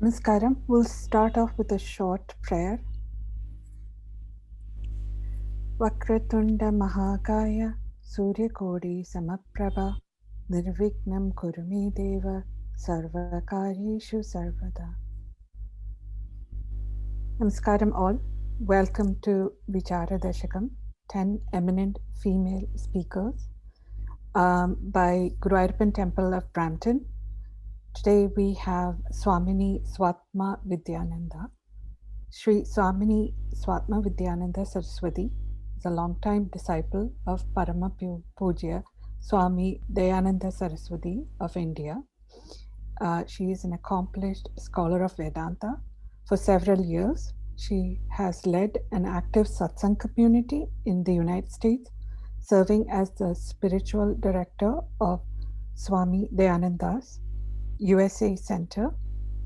Namaskaram. We'll start off with a short prayer. Vakratunda Mahakaya Suryakodi Samaprabha Nirvignam Kurumi Deva Sarvakaryeshu Sarvada. Namaskaram all. Welcome to Vichara Dashakam, 10 eminent female speakers by Gurukulam Temple of Brampton. Today we have Swamini Svatmavidyananda. Sri Swamini Svatmavidyananda Saraswati is a longtime disciple of Parama Pujya Swami Dayananda Saraswati of India. She is an accomplished scholar of Vedanta. For several years, she has led an active satsang community in the United States, serving as the spiritual director of Swami Dayananda's USA Center,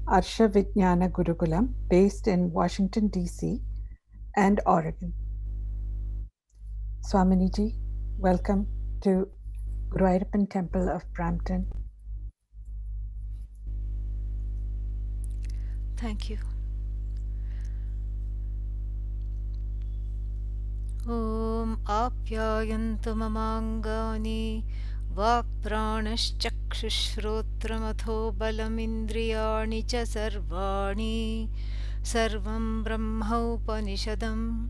Arsha Vijnana Gurukulam, based in Washington, D.C. and Oregon. Swaminiji, welcome to Gurukulam Temple of Brampton. Thank you. Om Apyayantu Mamangani Vakpranashchakshushrotramatho balamindriyani cha sarvani Sarvam Brahma Upanishadam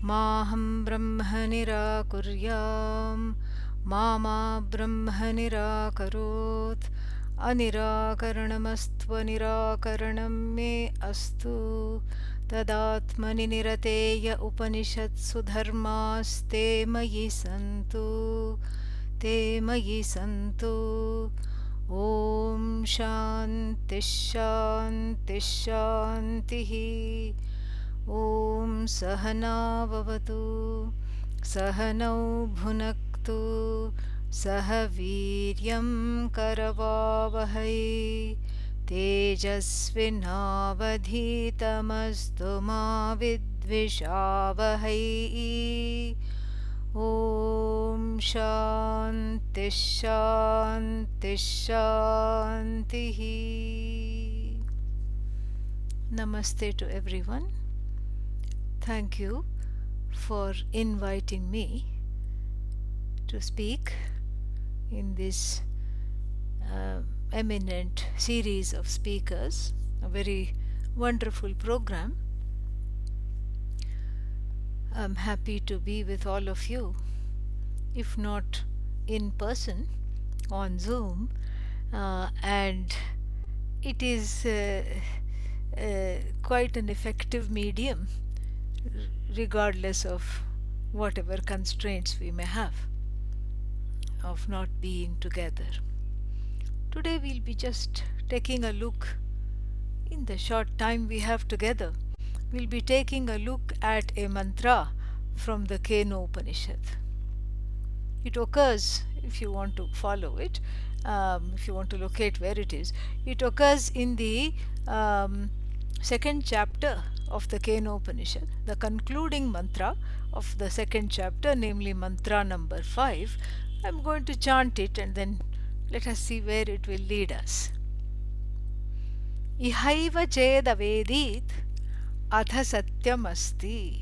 Maham Brahma Nirakuryam Mama Brahma Nirakarot Anirakaranamastva Nirakaranam me astu Tadatmani nirateya upanishadsu dharmaste mayi santu te mayi santu Om Shanti Shanti Shantihi Om Sahana Bhavatu Sahanau Bhunaktu Sahaviryam Karavavahai Tejasvinavadhitamastu ma vidvishavahai Om Shanti Shanti Shantihi. Namaste to everyone. Thank you for inviting me to speak in this eminent series of speakers, a very wonderful program. I'm happy to be with all of you, if not in person, on Zoom, and it is quite an effective medium, regardless of whatever constraints we may have of not being together. Today we'll be just taking a look, in the short time we have together, we'll be taking a look at a mantra from the Kenopanishad. It occurs, if you want to follow it, if you want to locate where it occurs in the second chapter of the Kenopanishad, the concluding mantra of the second chapter, namely mantra number 5. I'm going to chant it and then let us see where it will lead us. Ihaiva chedavedit atha satyam asti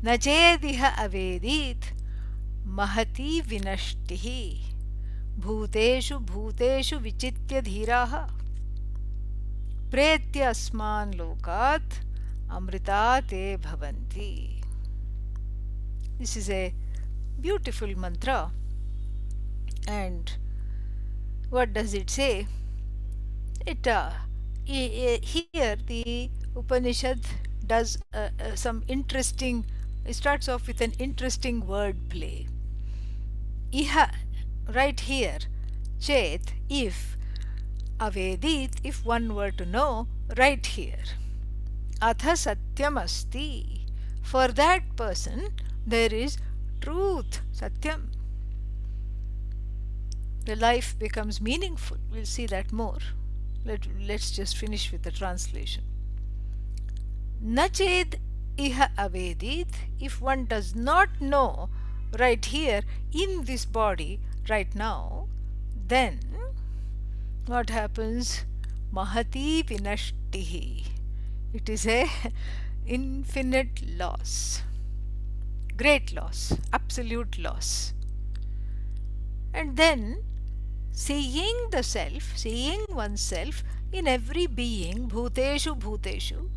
na chediha avedit mahati vinashtihi bhuteshu bhuteshu vichitya dhiraha pretya asman lokat amrita te bhavanti. This is a beautiful mantra, and what does it say? Here the Upanishad does some interesting, it starts off with an interesting word play. Iha, right here, chet, if, avedit, if one were to know, right here. Atha satyam asti, for that person there is truth, satyam. The life becomes meaningful. We'll see that more. Let's just finish with the translation. Nached iha avedit, if one does not know right here in this body right now, then what happens? mahati vinashtihi. It is a infinite loss, great loss, absolute loss. And then seeing the self, seeing oneself in every being, bhuteshu bhuteshu,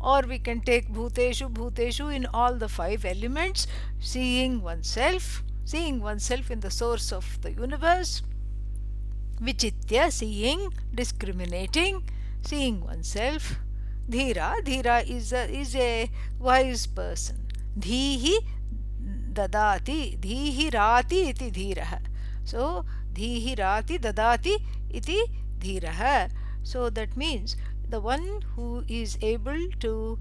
or we can take bhuteshu bhuteshu in all the five elements, seeing oneself in the source of the universe, vichitya, seeing, discriminating, seeing oneself. Dhira is a wise person. Dhihi dadati, dhihi rati iti dhiraha. So, dhihi rati dadati iti dhiraha. So that means the one who is able to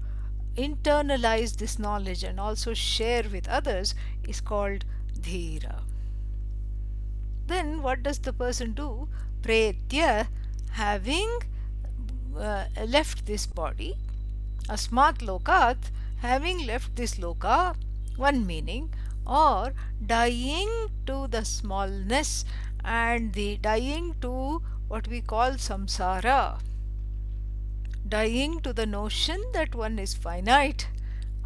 internalize this knowledge and also share with others is called dhira. Then what does the person do? Pretya, having left this body, asmat lokat, having left this loka, one meaning, or dying to the smallness and the dying to what we call samsara, dying to the notion that one is finite.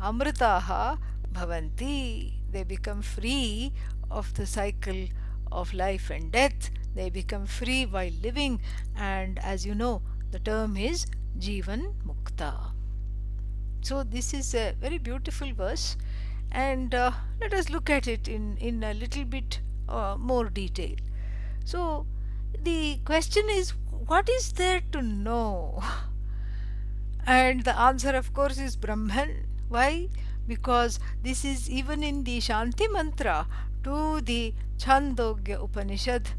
Amritaha bhavanti, they become free of the cycle of life and death. They become free while living, and as you know, the term is Jivan Mukta. So this is a very beautiful verse, and let us look at it in a little bit more detail. So the question is, what is there to know? And the answer, of course, is Brahman. Why? Because this is even in the Shanti Mantra to the Chandogya Upanishad,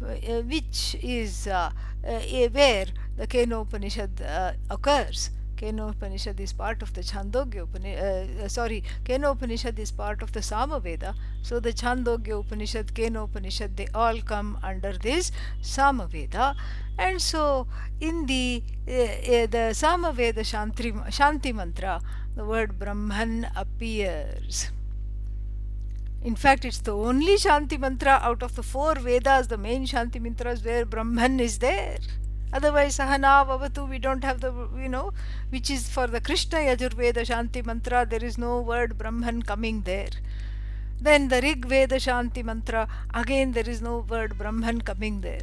which is where the Kenopanishad occurs. Kenopanishad is part of the Chandogya Upanishad. Kenopanishad is part of the Samaveda. So the Chandogya Upanishad, Kenopanishad, they all come under this Samaveda. And so in the Samaveda Shanti Mantra, the word Brahman appears. In fact, it's the only Shanti Mantra out of the four Vedas, the main Shanti Mantras, where Brahman is there. Otherwise, Sahana Vavatu, we don't have the, which is for the Krishna Yajurveda Shanti Mantra, there is no word Brahman coming there. Then the Rig Veda Shanti Mantra, again there is no word Brahman coming there.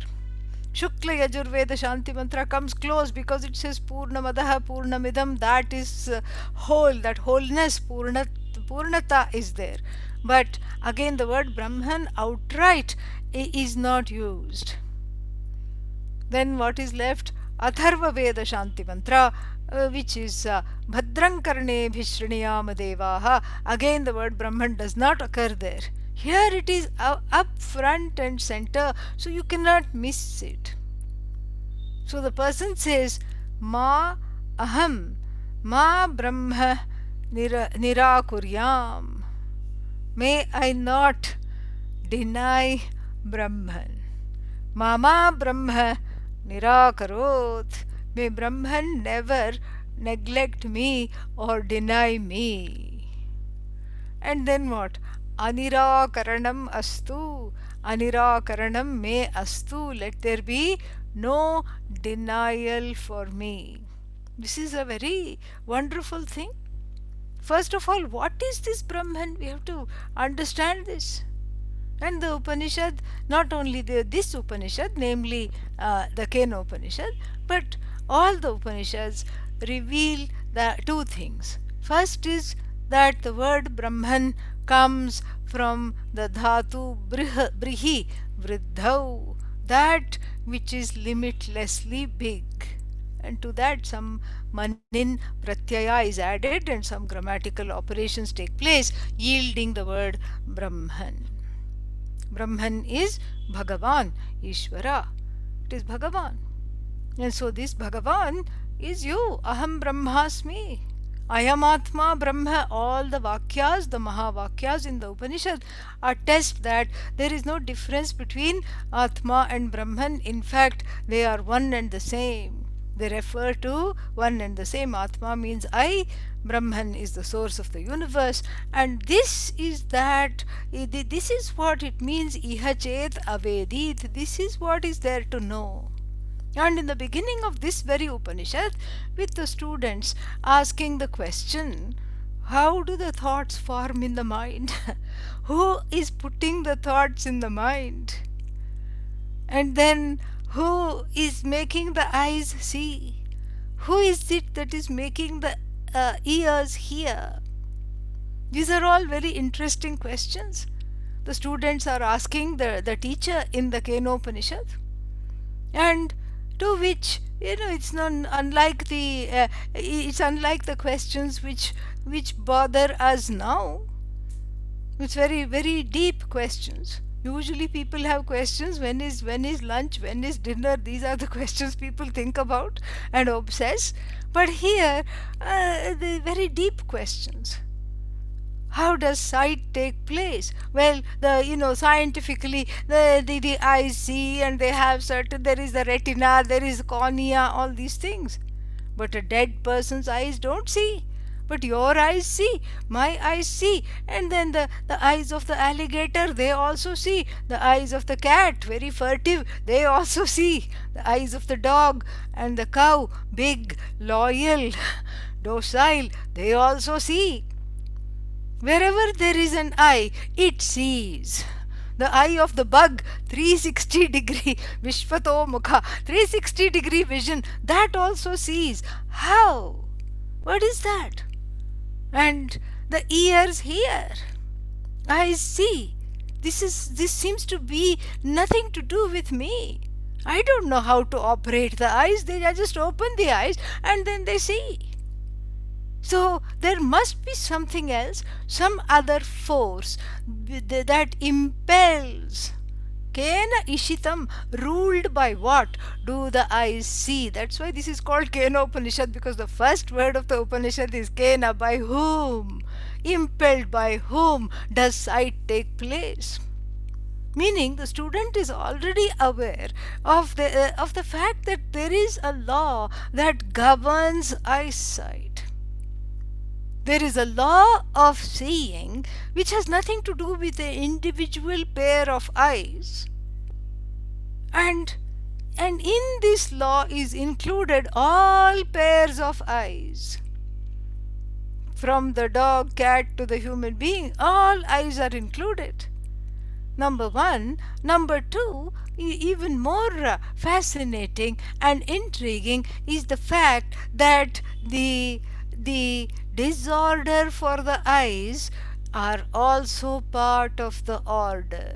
Shukla Yajurveda Shanti Mantra comes close because it says Purnamadaha Purnamidam, that is whole, that wholeness, Purnata is there. But again the word Brahman outright is not used. Then what is left? Atharva Veda Shanti Mantra, which is Bhadrang Karne Bhishrniyam Devaha. Again the word Brahman does not occur there. Here it is up front and center, so you cannot miss it. So the person says, Ma aham, ma brahma nirakuryam. May I not deny Brahman. Mama Brahma nirakarot. May Brahman never neglect me or deny me. And then what? Anirakaranam astu. Anirakaranam me astu. Let there be no denial for me. This is a very wonderful thing. First of all, what is this Brahman? We have to understand this. And the Upanishad, not only this Upanishad, namely the Kenopanishad, but all the Upanishads reveal the two things. First is that the word Brahman comes from the dhatu brihi vriddhau, that which is limitlessly big. And to that some manin pratyaya is added and some grammatical operations take place, yielding the word Brahman. Brahman is Bhagavan, Ishvara. It is Bhagavan. And so this Bhagavan is you. Aham Brahmasmi. Ayam Atma Brahma. All the Vakyas, the Mahavakyas in the Upanishad attest that there is no difference between Atma and Brahman. In fact, they are one and the same. They refer to one and the same. Atma means I, Brahman is the source of the universe, and this is what it means, iha chet avedit. This is what is there to know. And in the beginning of this very Upanishad, with the students asking the question, how do the thoughts form in the mind? Who is putting the thoughts in the mind? And then who is making the eyes see? Who is it that is making the ears hear? These are all very interesting questions. The students are asking the teacher in the Kenopanishad, and to which, it's not unlike it's unlike the questions which bother us now. It's very, very deep questions. Usually people have questions, when is lunch, when is dinner. These are the questions people think about and obsess. But here, the very deep questions. How does sight take place? Well, scientifically, the eyes see, and they have certain, there is the retina, there is cornea, all these things. But a dead person's eyes don't see. But your eyes see, my eyes see, and then the eyes of the alligator, they also see. The eyes of the cat, very furtive, they also see. The eyes of the dog and the cow, big, loyal, docile, they also see. Wherever there is an eye, it sees. The eye of the bug, 360 degree, Vishvato Mukha, 360 degree vision, that also sees. How? What is that? And the ears hear, eyes see. This seems to be nothing to do with me. I don't know how to operate the eyes. They just open the eyes and then they see. So there must be something else, some other force that impels. Kena ishitam, ruled by what do the eyes see? That's why this is called Kenopanishad, because the first word of the Upanishad is Kena, by whom, impelled by whom does sight take place? Meaning the student is already aware of the fact that there is a law that governs eyesight. There is a law of seeing which has nothing to do with the individual pair of eyes. And in this law is included all pairs of eyes. From the dog, cat to the human being, all eyes are included. Number one. Number two, even more fascinating and intriguing is the fact that the disorder for the eyes are also part of the order.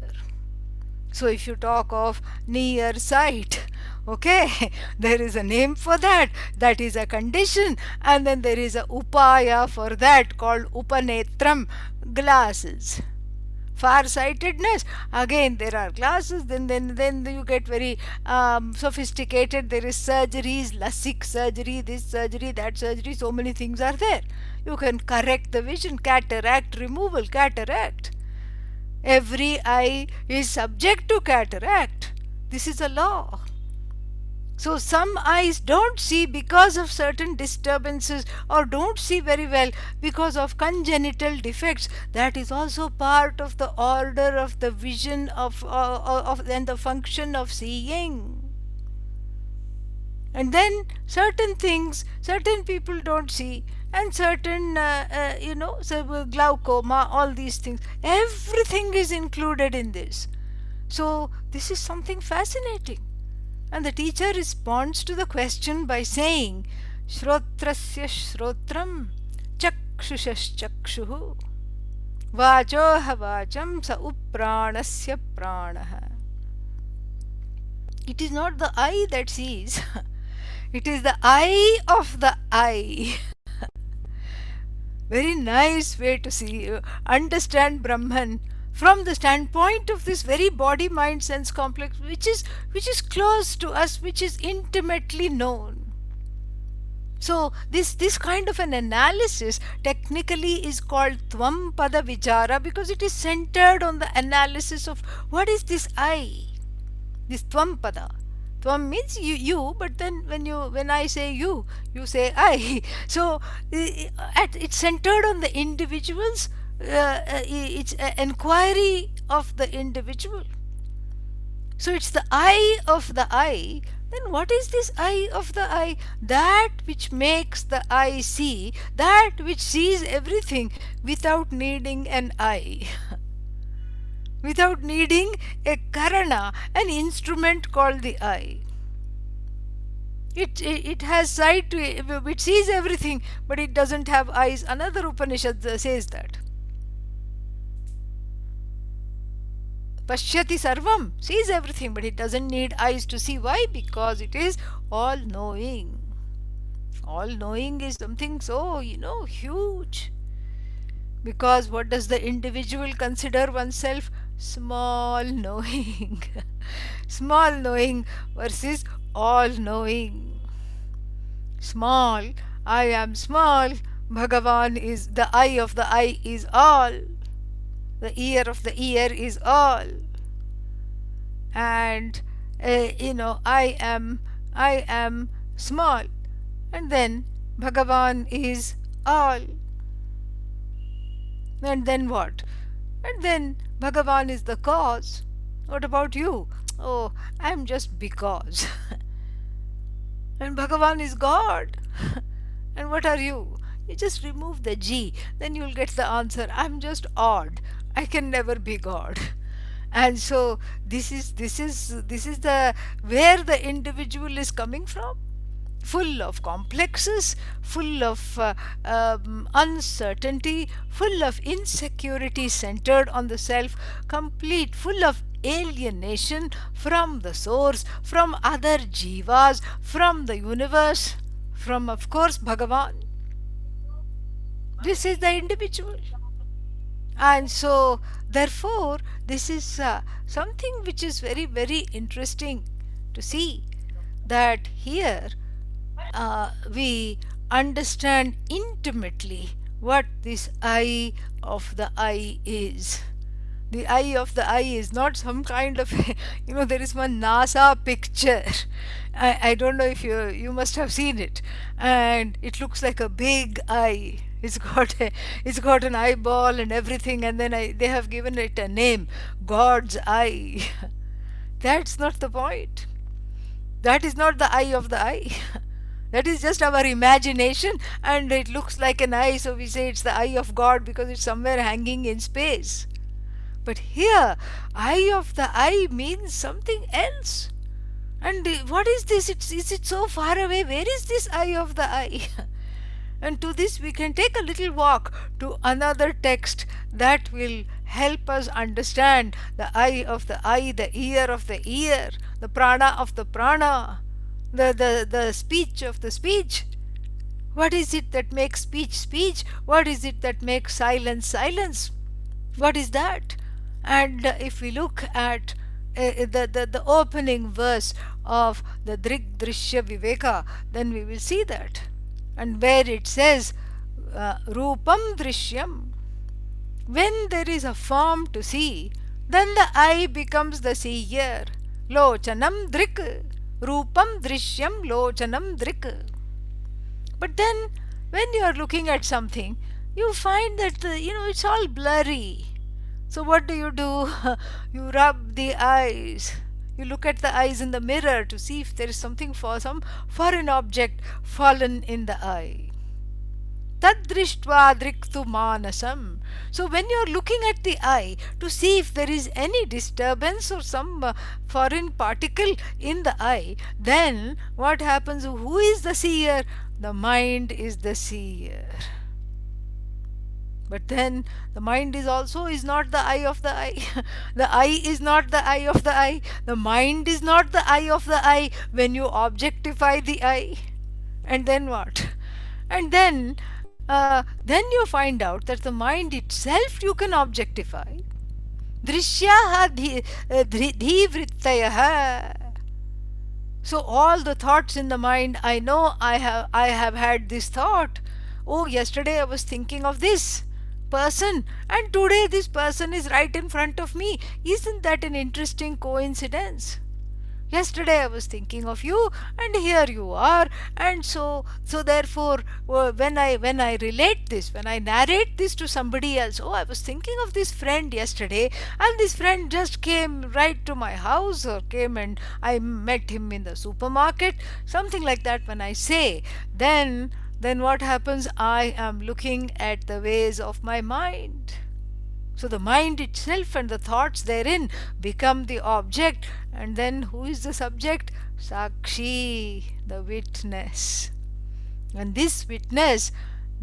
So if you talk of near sight, okay, there is a name for that. That is a condition. And then there is a upaya for that called upanetram, glasses. Farsightedness, again there are glasses. Then you get very sophisticated. There is surgeries, LASIK surgery, this surgery, that surgery. So many things are there. You can correct the vision, cataract removal, cataract. Every eye is subject to cataract. This is a law. So some eyes don't see because of certain disturbances, or don't see very well because of congenital defects. That is also part of the order of the vision of and the function of seeing. And then certain things, certain people don't see, and certain, so glaucoma, all these things. Everything is included in this. So this is something fascinating. And the teacher responds to the question by saying, Shrotrasya shrotram, chakshushash chakshuhu, vachoha vacham sa upranasya pranaha. It is not the eye that sees, it is the eye of the eye. Very nice way to see, understand Brahman from the standpoint of this very body mind sense complex, which is close to us, which is intimately known. So this kind of an analysis technically is called Tvam Pada Vichara, because it is centered on the analysis of what is this I, this Tvam Pada. Tvam means you, but then when I say you say I. So it's centered on the So it's the eye of the eye. Then what is this eye of the eye? That which makes the eye see, that which sees everything without needing an eye. Without needing a karana, an instrument called the eye. It has sight, it sees everything, but it doesn't have eyes. Another Upanishad says that. Pashyati sarvam, sees everything, but it doesn't need eyes to see. Why? Because it is all knowing. All knowing is something so, huge. Because what does the individual consider oneself? Small knowing. Small knowing versus all knowing. Small, I am small. Bhagavan is, the eye of the eye is all. The ear of the ear is all. And I am small. And then Bhagavan is all. And then what? And then Bhagavan is the cause. What about you? Oh, I'm just because. And Bhagavan is God. And what are you? You just remove the G, then you'll get the answer. I'm just odd. I can never be God. And so this is the where the individual is coming from. Full of complexes, full of uncertainty, full of insecurity centered on the self, complete, full of alienation from the source, from other jivas, from the universe, from, of course, Bhagavan. This is the individual. And so, therefore, this is something which is very, very interesting to see, that here we understand intimately what this eye of the eye is. The eye of the eye is not some kind of, there is one NASA picture. I don't know if you must have seen it. And it looks like a big eye. It's got an eyeball and everything, and then they have given it a name, God's eye. That's not the point. That is not the eye of the eye. That is just our imagination, and it looks like an eye, so we say it's the eye of God because it's somewhere hanging in space. But here, eye of the eye means something else. And what is this? Is it so far away? Where is this eye of the eye? And to this we can take a little walk to another text that will help us understand the eye of the eye, the ear of the ear, the prana of the prana, the speech of the speech. What is it that makes speech speech? What is it that makes silence silence? What is that? And if we look at the opening verse of the Drig Drishya Viveka, then we will see that. And where it says, Rupam Drishyam, when there is a form to see, then the eye becomes the seer. Lochanam Drik, Rupam Drishyam Lochanam Drik. But then, when you are looking at something, you find that it's all blurry. So what do? You rub the eyes. You look at the eyes in the mirror to see if there is some foreign object fallen in the eye. Tad drishtva driktu manasam. So when you are looking at the eye to see if there is any disturbance or some foreign particle in the eye, then what happens? Who is the seer? The mind is the seer. But then the mind is not the eye of the eye. The eye is not the eye of the eye. The mind is not the eye of the eye when you objectify the eye. And then what? And then you find out that the mind itself you can objectify. Drishyaha dhivrittayaha. So all the thoughts in the mind, I know I have had this thought. Oh, yesterday I was thinking of this person, and today this person is right in front of me. Isn't that an interesting coincidence? Yesterday I was thinking of you, and here you are. And so therefore, when I relate this, when I narrate this to somebody else, oh, I was thinking of this friend yesterday, and this friend just came right to my house, or came and I met him in the supermarket, something like that. When I say, then what happens? I am looking at the ways of my mind. So the mind itself and the thoughts therein become the object, and then who is the subject? Sakshi, the witness. And this witness,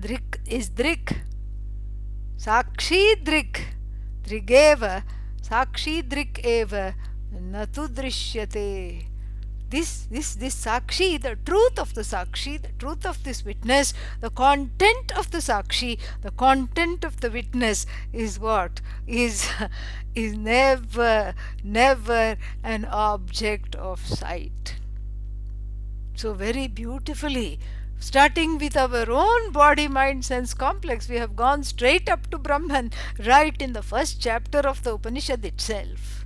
Drik, is Drik. Sakshi Drik. Drigeva. Sakshi Drik eva. Natu drishyate. This Sakshi, the truth of the Sakshi, the truth of this witness, the content of the Sakshi, the content of the witness is what? Is never an object of sight. So very beautifully, starting with our own body mind sense complex, we have gone straight up to Brahman right in the first chapter of the Upanishad itself.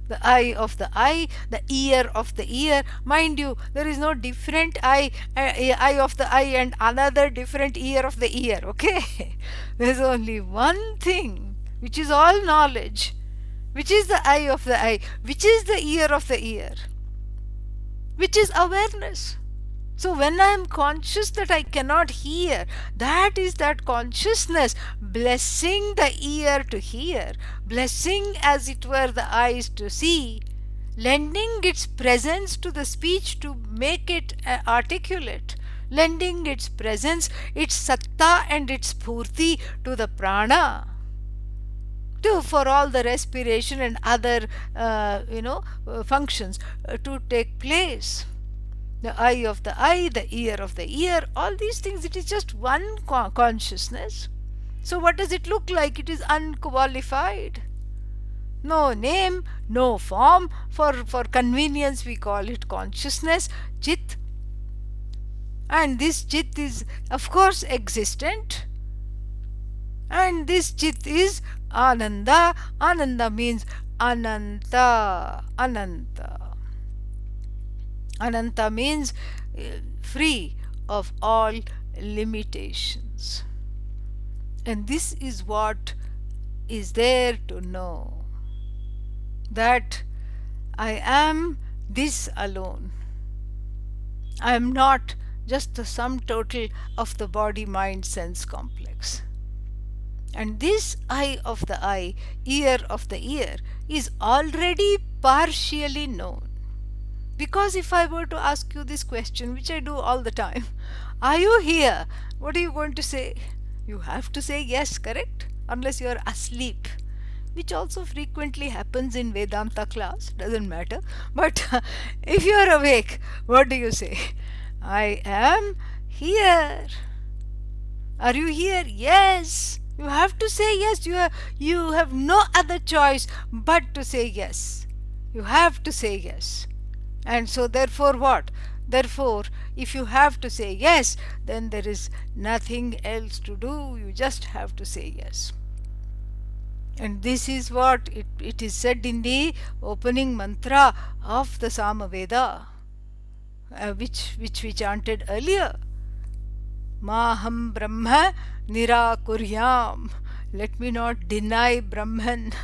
The eye of the eye, the ear of the ear. Mind you, there is no different eye of the eye and another different ear of the ear, okay? There is only one thing, which is all knowledge, which is the eye of the eye, which is the ear of the ear, which is awareness. So when I am conscious that I cannot hear, that is that consciousness blessing the ear to hear, blessing as it were the eyes to see, lending its presence to the speech to make it articulate, lending its presence, its satta and its phurti to the prana, for all the respiration and other functions to take place. The eye of the eye, the ear of the ear, all these things, it is just one consciousness. So what does it look like? It is unqualified. No name, no form. For convenience we call it consciousness, Chit. And this Chit is of course existent. And this Chit is Ananda. Ananda means Ananta. Ananta. Ananta means free of all limitations. And this is what is there to know, that I am this alone. I am not just the sum total of the body mind sense complex. And this eye of the eye, ear of the ear, is already partially known. Because if I were to ask you this question, which I do all the time, are you here? What are you going to say? You have to say yes, correct? Unless you are asleep, which also frequently happens in Vedanta class, doesn't matter. But if you are awake, what do you say? I am here. Are you here? Yes. You have to say yes. You have no other choice but to say yes. You have to say yes. And so therefore what? Therefore, if you have to say yes, then there is nothing else to do. You just have to say yes. And this is what it is said in the opening mantra of the Samaveda, which we chanted earlier. Maham Brahma Nirakuryam. Let me not deny Brahman.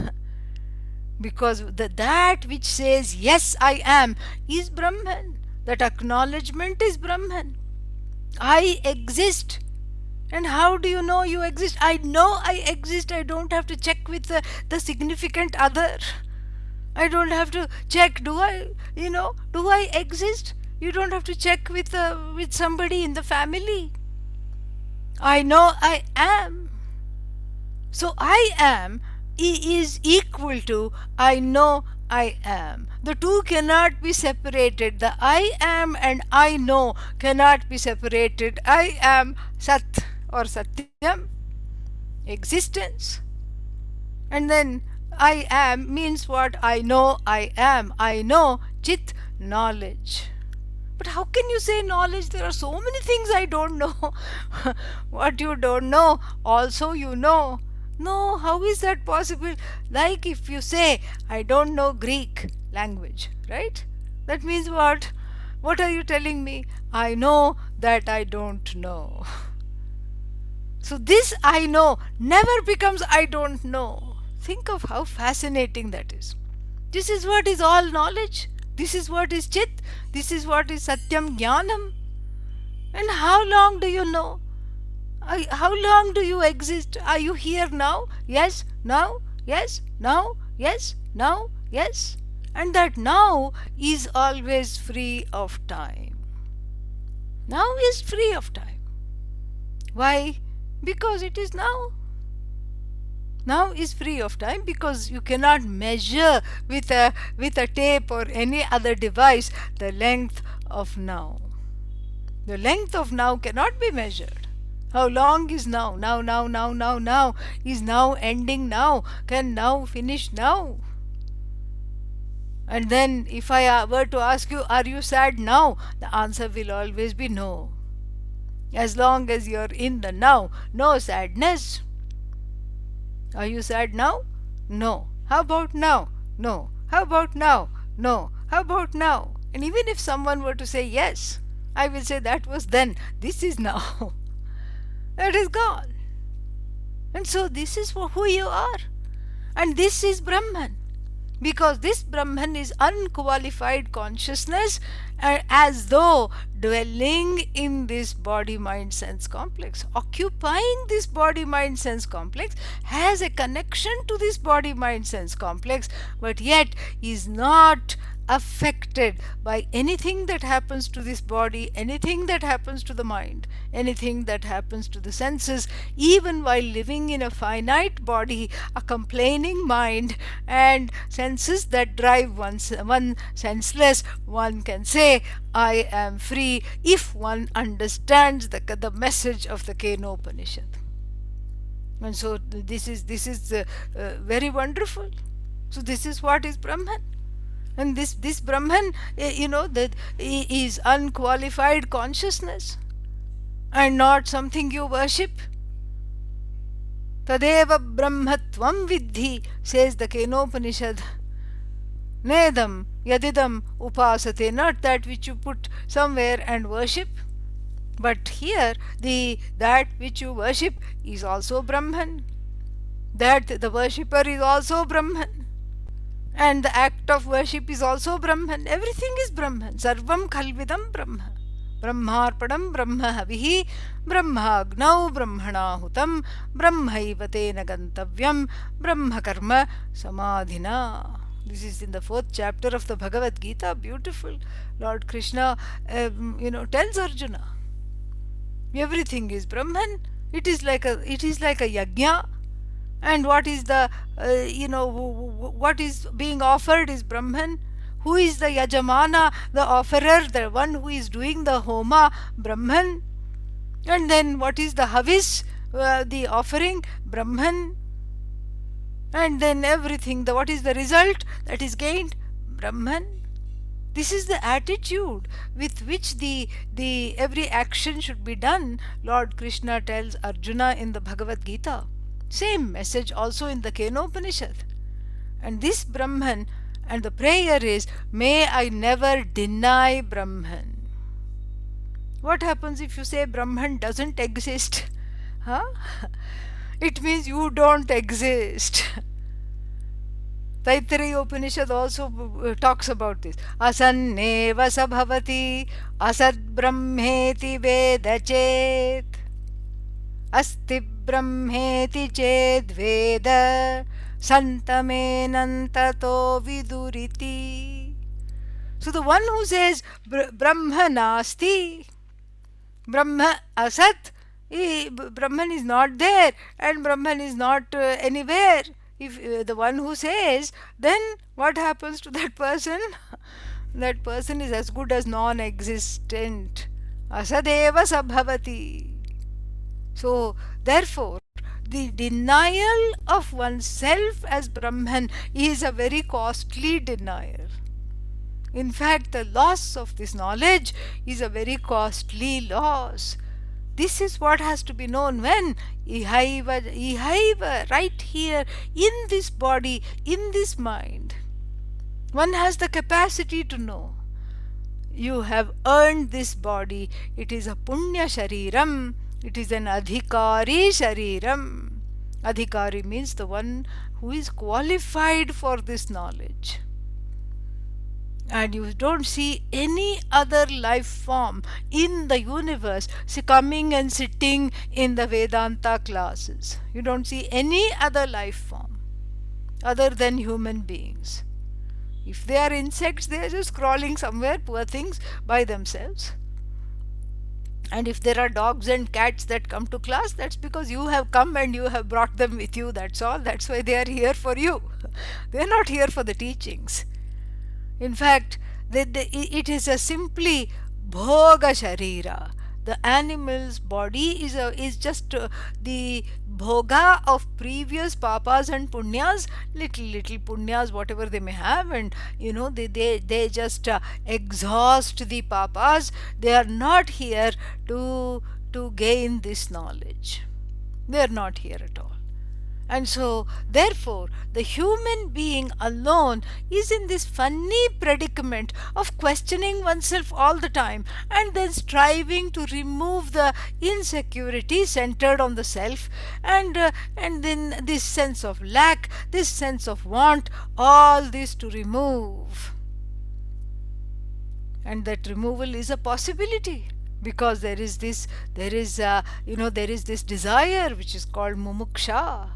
Because that which says yes I am is Brahman. That acknowledgement is Brahman. I exist. And how do you know you exist? I know I exist. I don't have to check with the significant other. I don't have to check, do I exist? You don't have to check with somebody in the family. I know I am. So I am is equal to I know I am. The two cannot be separated. The I am and I know cannot be separated. I am Sat or Satyam, existence. And then I am means what? I know I am. I know Chit, knowledge. But how can you say knowledge? There are so many things I don't know. What you don't know, also you know. No, how is that possible? Like if you say, I don't know Greek language, right? That means what? What are you telling me? I know that I don't know. So this I know never becomes I don't know. Think of how fascinating that is. This is what is all knowledge. This is what is Chit. This is what is Satyam Jnanam. And how long do you know? How long do you exist? Are you here now? Yes, now, yes, now, yes, now, yes. And that now is always free of time. Now is free of time. Why? Because it is now. Now is free of time because you cannot measure with a tape or any other device the length of now. The length of now cannot be measured. How long is now? Now. Is now ending now? Can now finish now? And then if I were to ask you, are you sad now? The answer will always be no. As long as you're in the now, no sadness. Are you sad now? No. How about now? No. How about now? No. How about now? And even if someone were to say yes, I will say that was then. This is now. That is gone. And so this is who you are. And this is Brahman. Because this Brahman is unqualified consciousness, as though dwelling in this body mind sense complex, occupying this body mind sense complex, has a connection to this body mind sense complex, but yet is not affected by anything that happens to this body, anything that happens to the mind, anything that happens to the senses, even while living in a finite body, a complaining mind, and senses that drive one senseless. One can say, I am free, if one understands the message of the Kenopanishad. And so this is very wonderful. So this is what is Brahman. And this Brahman, that is unqualified consciousness and not something you worship. Tadeva brahmatvam vidhi, says the Kenopanishad. Nedam yadidam upasate, not that which you put somewhere and worship. But here, that which you worship is also Brahman. That the worshipper is also Brahman. And the act of worship is also Brahman. Everything is Brahman. Sarvam khalvidam Brahma. Brahmarpadam Brahma havihi Brahmagnau Brahmanahutam Brahmaiva tena gantavyam Brahma karma samadhina. This is in the 4th chapter of the Bhagavad Gita. Beautiful. Lord Krishna, tells Arjuna, everything is Brahman. It is like a yajna. And what is what is being offered is Brahman. Who is the Yajamana, the offerer, the one who is doing the Homa? Brahman. And then what is the Havis, the offering? Brahman. And then everything, what is the result that is gained? Brahman. This is the attitude with which the every action should be done. Lord Krishna tells Arjuna in the Bhagavad Gita. Same message also in the Kenopanishad. And this Brahman, and the prayer is, may I never deny Brahman. What happens if you say Brahman doesn't exist? Huh? It means you don't exist. Taittiriya Upanishad also talks about this. Asanneva sabhavati asad brahmeti vedachet asti brahmeti ched veda santamenantato viduriti. So the one who says Brahma nasti, Brahma asat, Brahman is not there and Brahman is not anywhere. If the one who says, then what happens to that person? That person is as good as non-existent. Asadeva sabhavati. So therefore, the denial of oneself as Brahman is a very costly denial. In fact, the loss of this knowledge is a very costly loss. This is what has to be known when ihaiva, right here in this body, in this mind. One has the capacity to know. You have earned this body. It is a punya shariram. It is an adhikari shariram. Adhikari means the one who is qualified for this knowledge. And you don't see any other life form in the universe coming and sitting in the Vedanta classes. You don't see any other life form other than human beings. If they are insects, they are just crawling somewhere, poor things, by themselves. And if there are dogs and cats that come to class, that's because you have come and you have brought them with you, that's all. That's why they are here for you. They are not here for the teachings. In fact, it is a simply bhoga sharira. The animal's body is just the bhoga of previous papas and punyas, little punyas, whatever they may have, and they just exhaust the papas. They are not here to gain this knowledge. They are not here at all. And so, therefore, the human being alone is in this funny predicament of questioning oneself all the time and then striving to remove the insecurity centered on the self, and then this sense of lack, this sense of want, all this to remove. And that removal is a possibility, because there is this desire which is called mumuksha.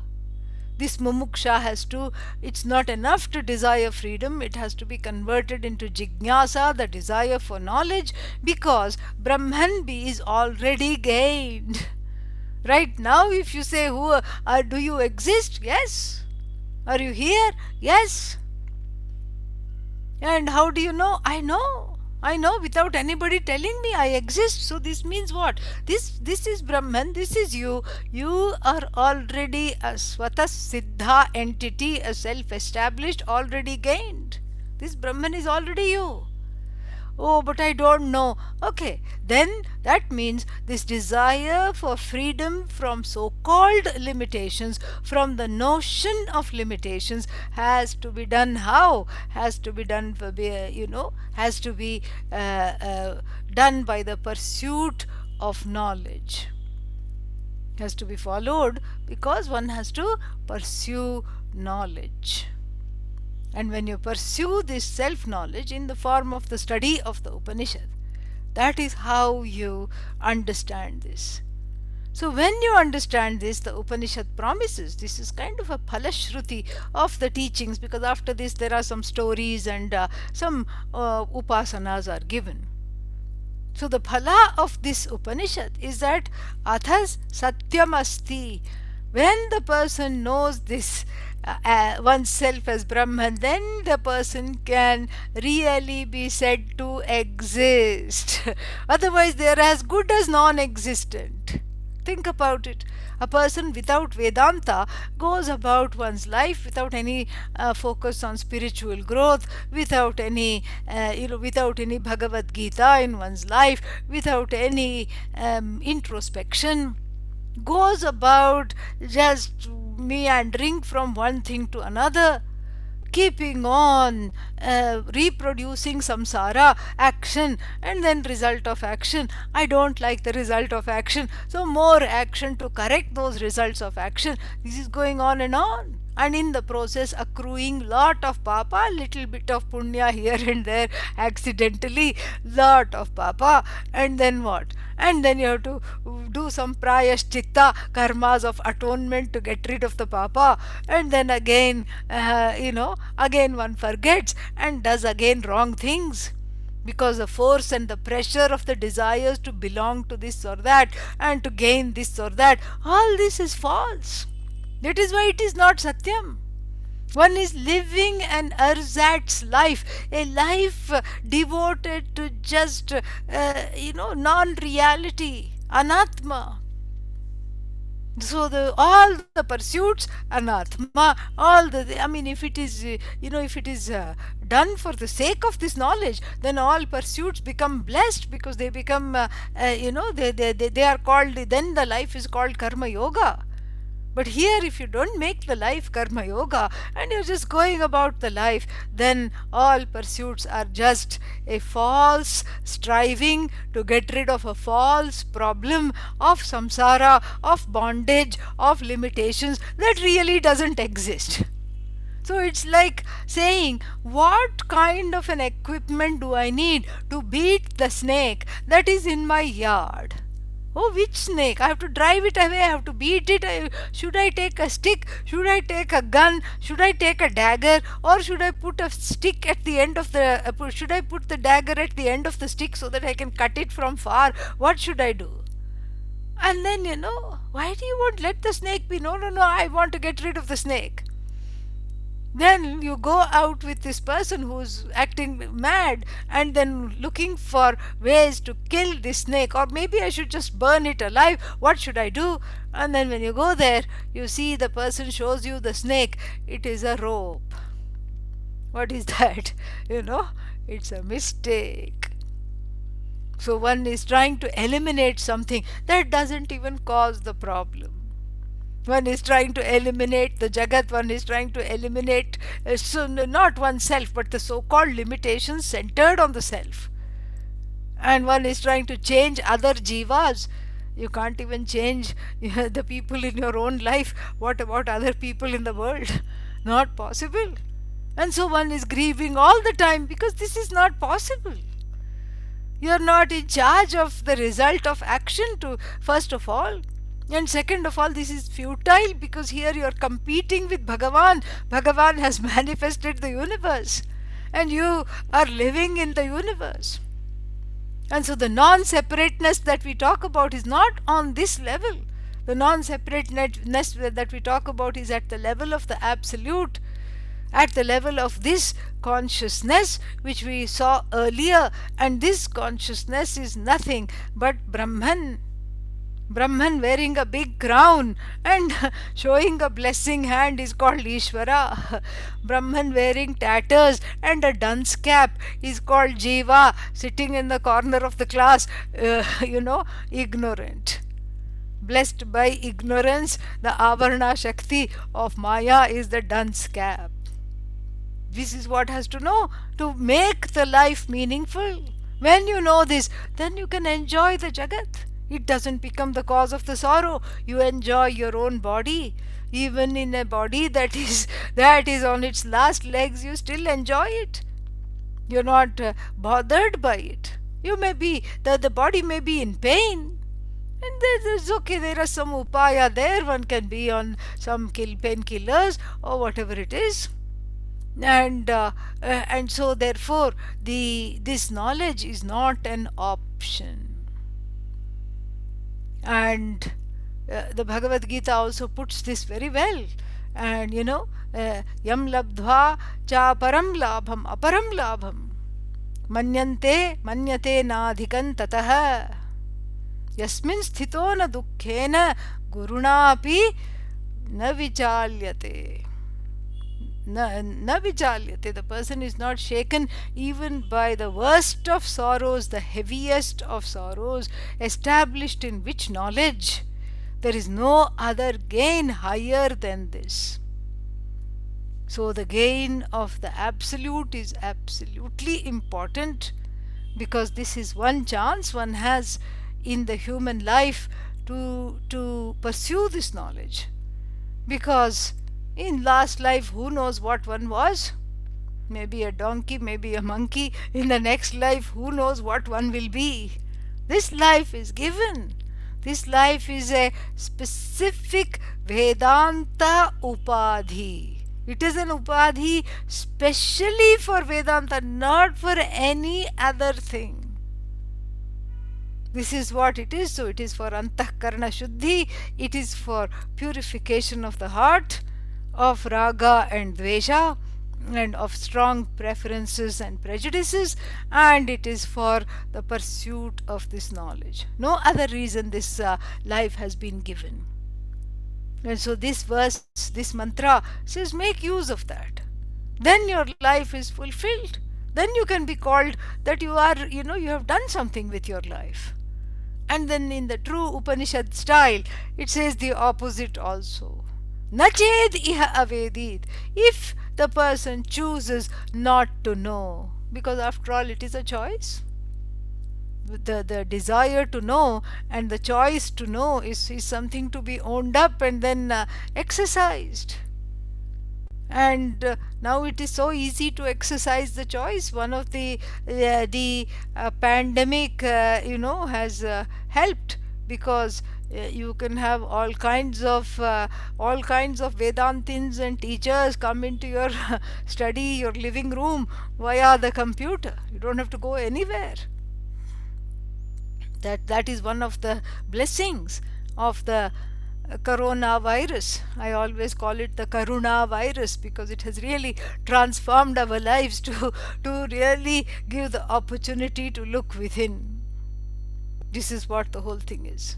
This mumuksha it's not enough to desire freedom, it has to be converted into jijnasa, the desire for knowledge, because Brahman is already gained. Right now, if you say, do you exist? Yes. Are you here? Yes. And how do you know? I know without anybody telling me I exist. So this means what? This is Brahman, this is you. You are already a swata siddha entity, a self-established, already gained. This Brahman is already you. Oh, but I don't know. Okay, then that means this desire for freedom from so-called limitations, from the notion of limitations, has to be done how? Has to be done, has to be done by the pursuit of knowledge. Has to be followed because one has to pursue knowledge. And when you pursue this self-knowledge in the form of the study of the Upanishad, that is how you understand this. So when you understand this, the Upanishad promises, this is kind of a phalashruti of the teachings, because after this there are some stories and some upasanas are given. So the phala of this Upanishad is that athas satyam asti. When the person knows this oneself as Brahman, then the person can really be said to exist. Otherwise, they are as good as non-existent. Think about it. A person without Vedanta goes about one's life without any focus on spiritual growth, without any Bhagavad Gita in one's life, without any introspection, goes about just meandering from one thing to another, keeping on reproducing samsara, action, and then result of action. I don't like the result of action, so more action to correct those results of action. This is going on, and in the process accruing lot of papa, little bit of punya here and there, accidentally, lot of papa, and then what? And then you have to do some prayashchitta, karmas of atonement to get rid of the papa, and then again, again one forgets and does again wrong things, because the force and the pressure of the desires to belong to this or that and to gain this or that, all this is false. That is why it is not Satyam. One is living an ersatz life, a life devoted to just, non-reality, anatma. So all the pursuits, anatma, if it is done for the sake of this knowledge, then all pursuits become blessed, because they become, they are called, then the life is called karma yoga. But here, if you don't make the life karma yoga and you're just going about the life, then all pursuits are just a false striving to get rid of a false problem of samsara, of bondage, of limitations that really doesn't exist. So it's like saying, what kind of an equipment do I need to beat the snake that is in my yard? Oh, which snake? I have to drive it away, I have to beat it. Should I take a stick? Should I take a gun? Should I take a dagger? Or should I put a stick at the end of the. Should I put the dagger at the end of the stick so that I can cut it from far? What should I do? And then, why do you want let the snake be? No, no, no, I want to get rid of the snake. Then you go out with this person who's acting mad and then looking for ways to kill this snake, or maybe I should just burn it alive. What should I do? And then when you go there, you see the person shows you the snake. It is a rope. What is that? It's a mistake. So one is trying to eliminate something that doesn't even cause the problem. One is trying to eliminate the jagat, one is trying to eliminate not oneself but the so-called limitations centered on the self. And one is trying to change other jivas. You can't even change the people in your own life. What about other people in the world? Not possible. And so one is grieving all the time because this is not possible. You are not in charge of the result of action, to first of all. And second of all, this is futile because here you are competing with Bhagavan. Bhagavan has manifested the universe and you are living in the universe. And so the non-separateness that we talk about is not on this level. The non-separateness that we talk about is at the level of the absolute, at the level of this consciousness which we saw earlier. And this consciousness is nothing but Brahman. Brahman wearing a big crown and showing a blessing hand is called Ishvara. Brahman wearing tatters and a dunce cap is called Jiva, sitting in the corner of the class, ignorant. Blessed by ignorance, the Avarna Shakti of Maya is the dunce cap. This is what has to know to make the life meaningful. When you know this, then you can enjoy the Jagat. It doesn't become the cause of the sorrow. You enjoy your own body. Even in a body that is on its last legs, you still enjoy it. You're not bothered by it. You may be, the body may be in pain. And it's okay, there are some upaya there. One can be on some painkillers or whatever it is. And so therefore this knowledge is not an option. And the Bhagavad Gita also puts this very well. And yam labdhva cha param labham aparam labham manyante nadhikan tataha yasmin sthito na dukkhena guruna api na vichalyate. Na vichalyate. The person is not shaken even by the worst of sorrows, the heaviest of sorrows, established in which knowledge there is no other gain higher than this. So the gain of the absolute is absolutely important, because this is one chance one has in the human life to pursue this knowledge. Because in last life, who knows what one was? Maybe a donkey, maybe a monkey. In the next life, who knows what one will be? This life is given. This life is a specific Vedanta Upadhi. It is an Upadhi specially for Vedanta, not for any other thing. This is what it is. So it is for Antahkarana Shuddhi. It is for purification of the heart, of raga and dvesha, and of strong preferences and prejudices, and it is for the pursuit of this knowledge. No other reason this life has been given. And so this verse, this mantra says, make use of that. Then your life is fulfilled. Then you can be called that you are, you have done something with your life. And then in the true Upanishad style, it says the opposite also. Nached iha avedit. If the person chooses not to know, because after all it is a choice. The desire to know and the choice to know is something to be owned up and then exercised. And now it is so easy to exercise the choice. One of the pandemic has helped, because you can have all kinds of Vedantins and teachers come into your study, your living room, via the computer. You don't have to go anywhere. That is one of the blessings of the coronavirus. I always call it the karuna virus, because it has really transformed our lives to really give the opportunity to look within. This is what the whole thing is.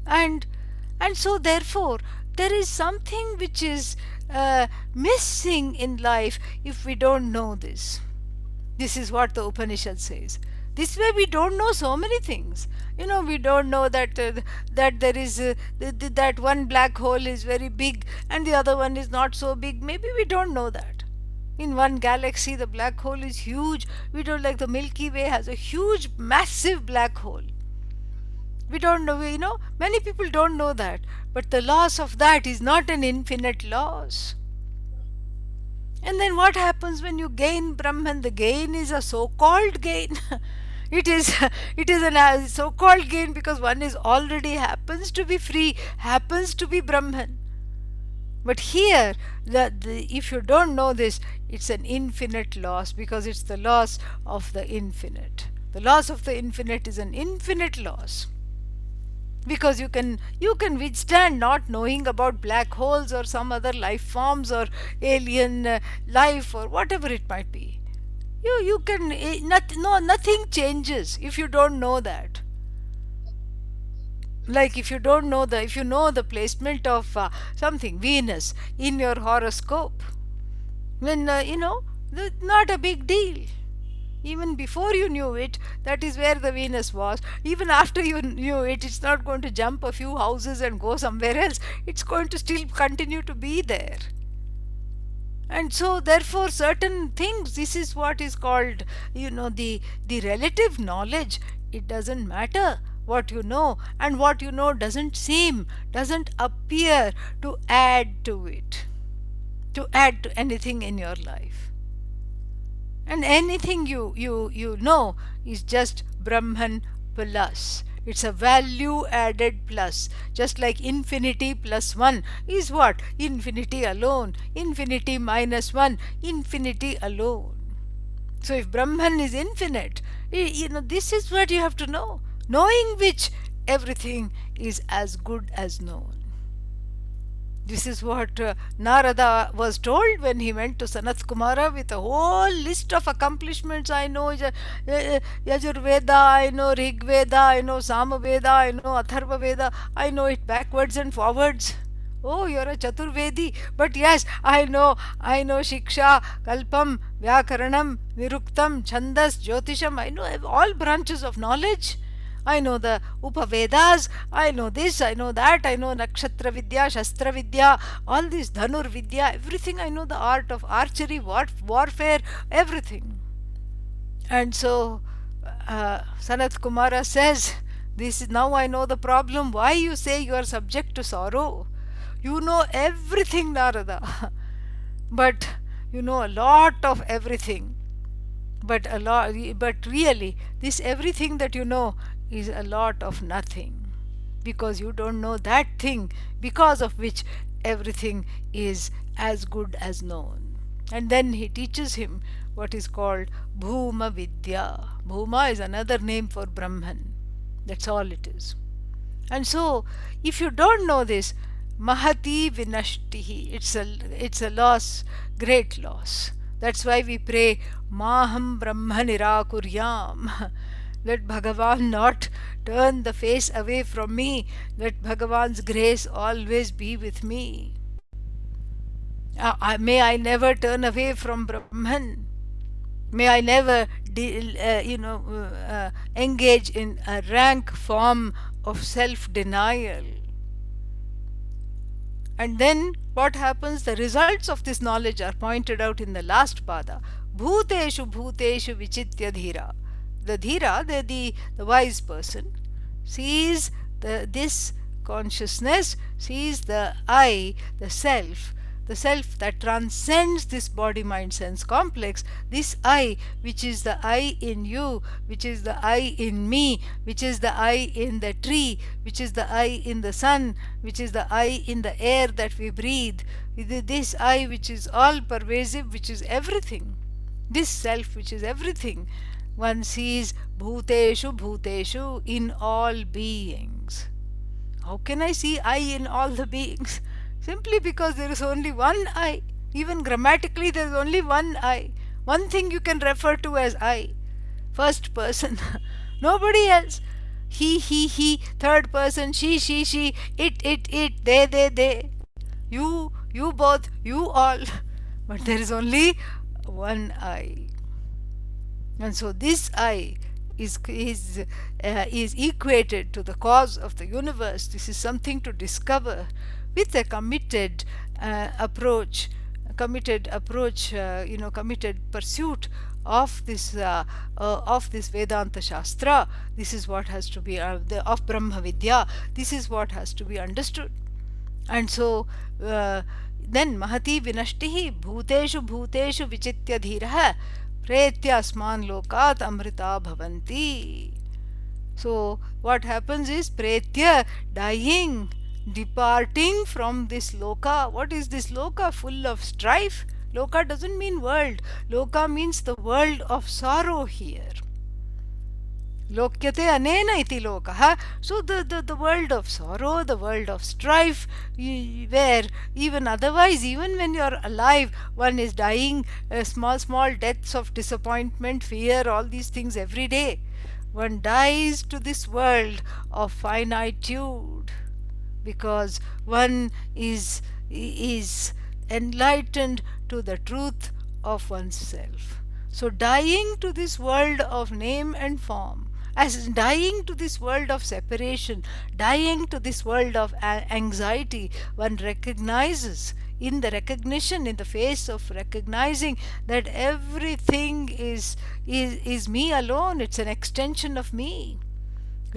And so therefore there is something which is missing in life if we don't know this. This is what the Upanishad says. This way we don't know so many things. We don't know that that there is that one black hole is very big and the other one is not so big. Maybe we don't know that. In one galaxy the black hole is huge. We don't, like the Milky Way has a huge massive black hole. We don't know, many people don't know that. But the loss of that is not an infinite loss. And then what happens when you gain Brahman? The gain is a so-called gain. it is a so-called gain because one is already happens to be free, happens to be Brahman. But here, if you don't know this, it's an infinite loss, because it's the loss of the infinite. The loss of the infinite is an infinite loss. Because you can withstand not knowing about black holes or some other life forms or alien life or whatever it might be. You can nothing changes if you don't know that. Like if you know the placement of something, Venus, in your horoscope, then not a big deal. Even before you knew it, that is where the Venus was. Even after you knew it, it's not going to jump a few houses and go somewhere else. It's going to still continue to be there. And so therefore certain things, this is what is called, the relative knowledge. It doesn't matter what you know, and what you know doesn't appear to add to it, to add to anything in your life. And anything you know is just Brahman plus. It's a value added plus. Just like infinity plus 1 is what? Infinity alone. Infinity minus 1, infinity alone. So if Brahman is infinite, this is what you have to know. Knowing which, everything is as good as known. This is what Narada was told when he went to Sanat Kumara with a whole list of accomplishments. I know Yajurveda, I know Rig Veda, I know Samaveda, I know Atharva Veda, I know it backwards and forwards. Oh, you're a Chaturvedi. But yes, I know Shiksha, Kalpam, Vyakaranam, Niruktam, Chandas, Jyotisham. I know all branches of knowledge. I know the Upavedas, I know this, I know that, I know Nakshatra Vidya, Shastra Vidya, all this Dhanur Vidya, everything. I know the art of archery, warfare, everything. And so Sanat Kumara says, this is now I know the problem. Why you say you are subject to sorrow? You know everything, Narada. But you know a lot of everything. But really, this everything that you know is a lot of nothing, because you don't know that thing because of which everything is as good as known. And then he teaches him what is called Bhuma Vidya. Bhuma is another name for Brahman. That's all it is. And so if you don't know this, Mahati Vinashtihi, it's a loss, great loss. That's why we pray Maham Brahma Nirakuryam. Let Bhagavan not turn the face away from me. Let Bhagavan's grace always be with me. May I never turn away from Brahman. May I never engage in a rank form of self-denial. And then what happens? The results of this knowledge are pointed out in the last pada. Bhuteshu bhuteshu vichitya dhira. The dhira, the wise person, sees this consciousness, sees the I, the self that transcends this body mind sense complex, this I, which is the I in you, which is the I in me, which is the I in the tree, which is the I in the sun, which is the I in the air that we breathe, this I which is all pervasive, which is everything, this self which is everything. One sees bhuteshu bhuteshu, in all beings. How can I see I in all the beings? Simply because there is only one I. Even grammatically, there is only one I. One thing you can refer to as I. First person. Nobody else. He, third person, she, it, they. You both, you all. But there is only one I. And so this I is equated to the cause of the universe. This is something to discover with a committed approach, committed pursuit of this Vedanta Shastra. This is what has to be of Brahma Vidya. This is what has to be understood. And so then Mahati Vinashtihi Bhuteshu Bhuteshu Vichitya Dhiraha Pretya Asman Lokat Amrita Bhavanti. So what happens is Pretya, dying, departing from this loka. What is this loka? Full of strife. Loka doesn't mean world. Loka means the world of sorrow here. Lokyate anena iti lokaha. So the world of sorrow, the world of strife, where even otherwise, even when you're alive, one is dying small deaths of disappointment, fear, all these things every day. One dies to this world of finitude because one is enlightened to the truth of oneself. So dying to this world of name and form, as dying to this world of separation, dying to this world of anxiety, one recognizes in the recognition, in the face of recognizing that everything is me alone, it's an extension of me.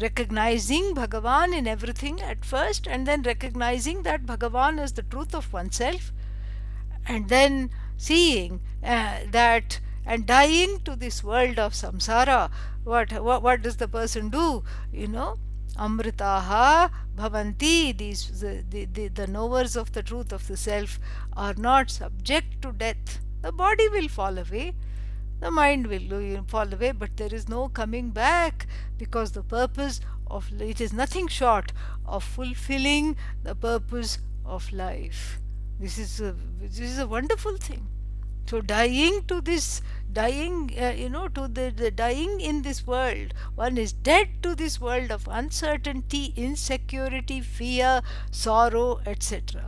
Recognizing Bhagavan in everything at first, and then recognizing that Bhagavan is the truth of oneself, and then seeing that and dying to this world of samsara. What does the person do? Amritaha bhavanti, the knowers of the truth of the self are not subject to death. The body will fall away, the mind will fall away, but there is no coming back, because the purpose of it is nothing short of fulfilling the purpose of life. This is a wonderful thing. So dying to this, dying to the dying in this world, one is dead to this world of uncertainty, insecurity, fear, sorrow, etc.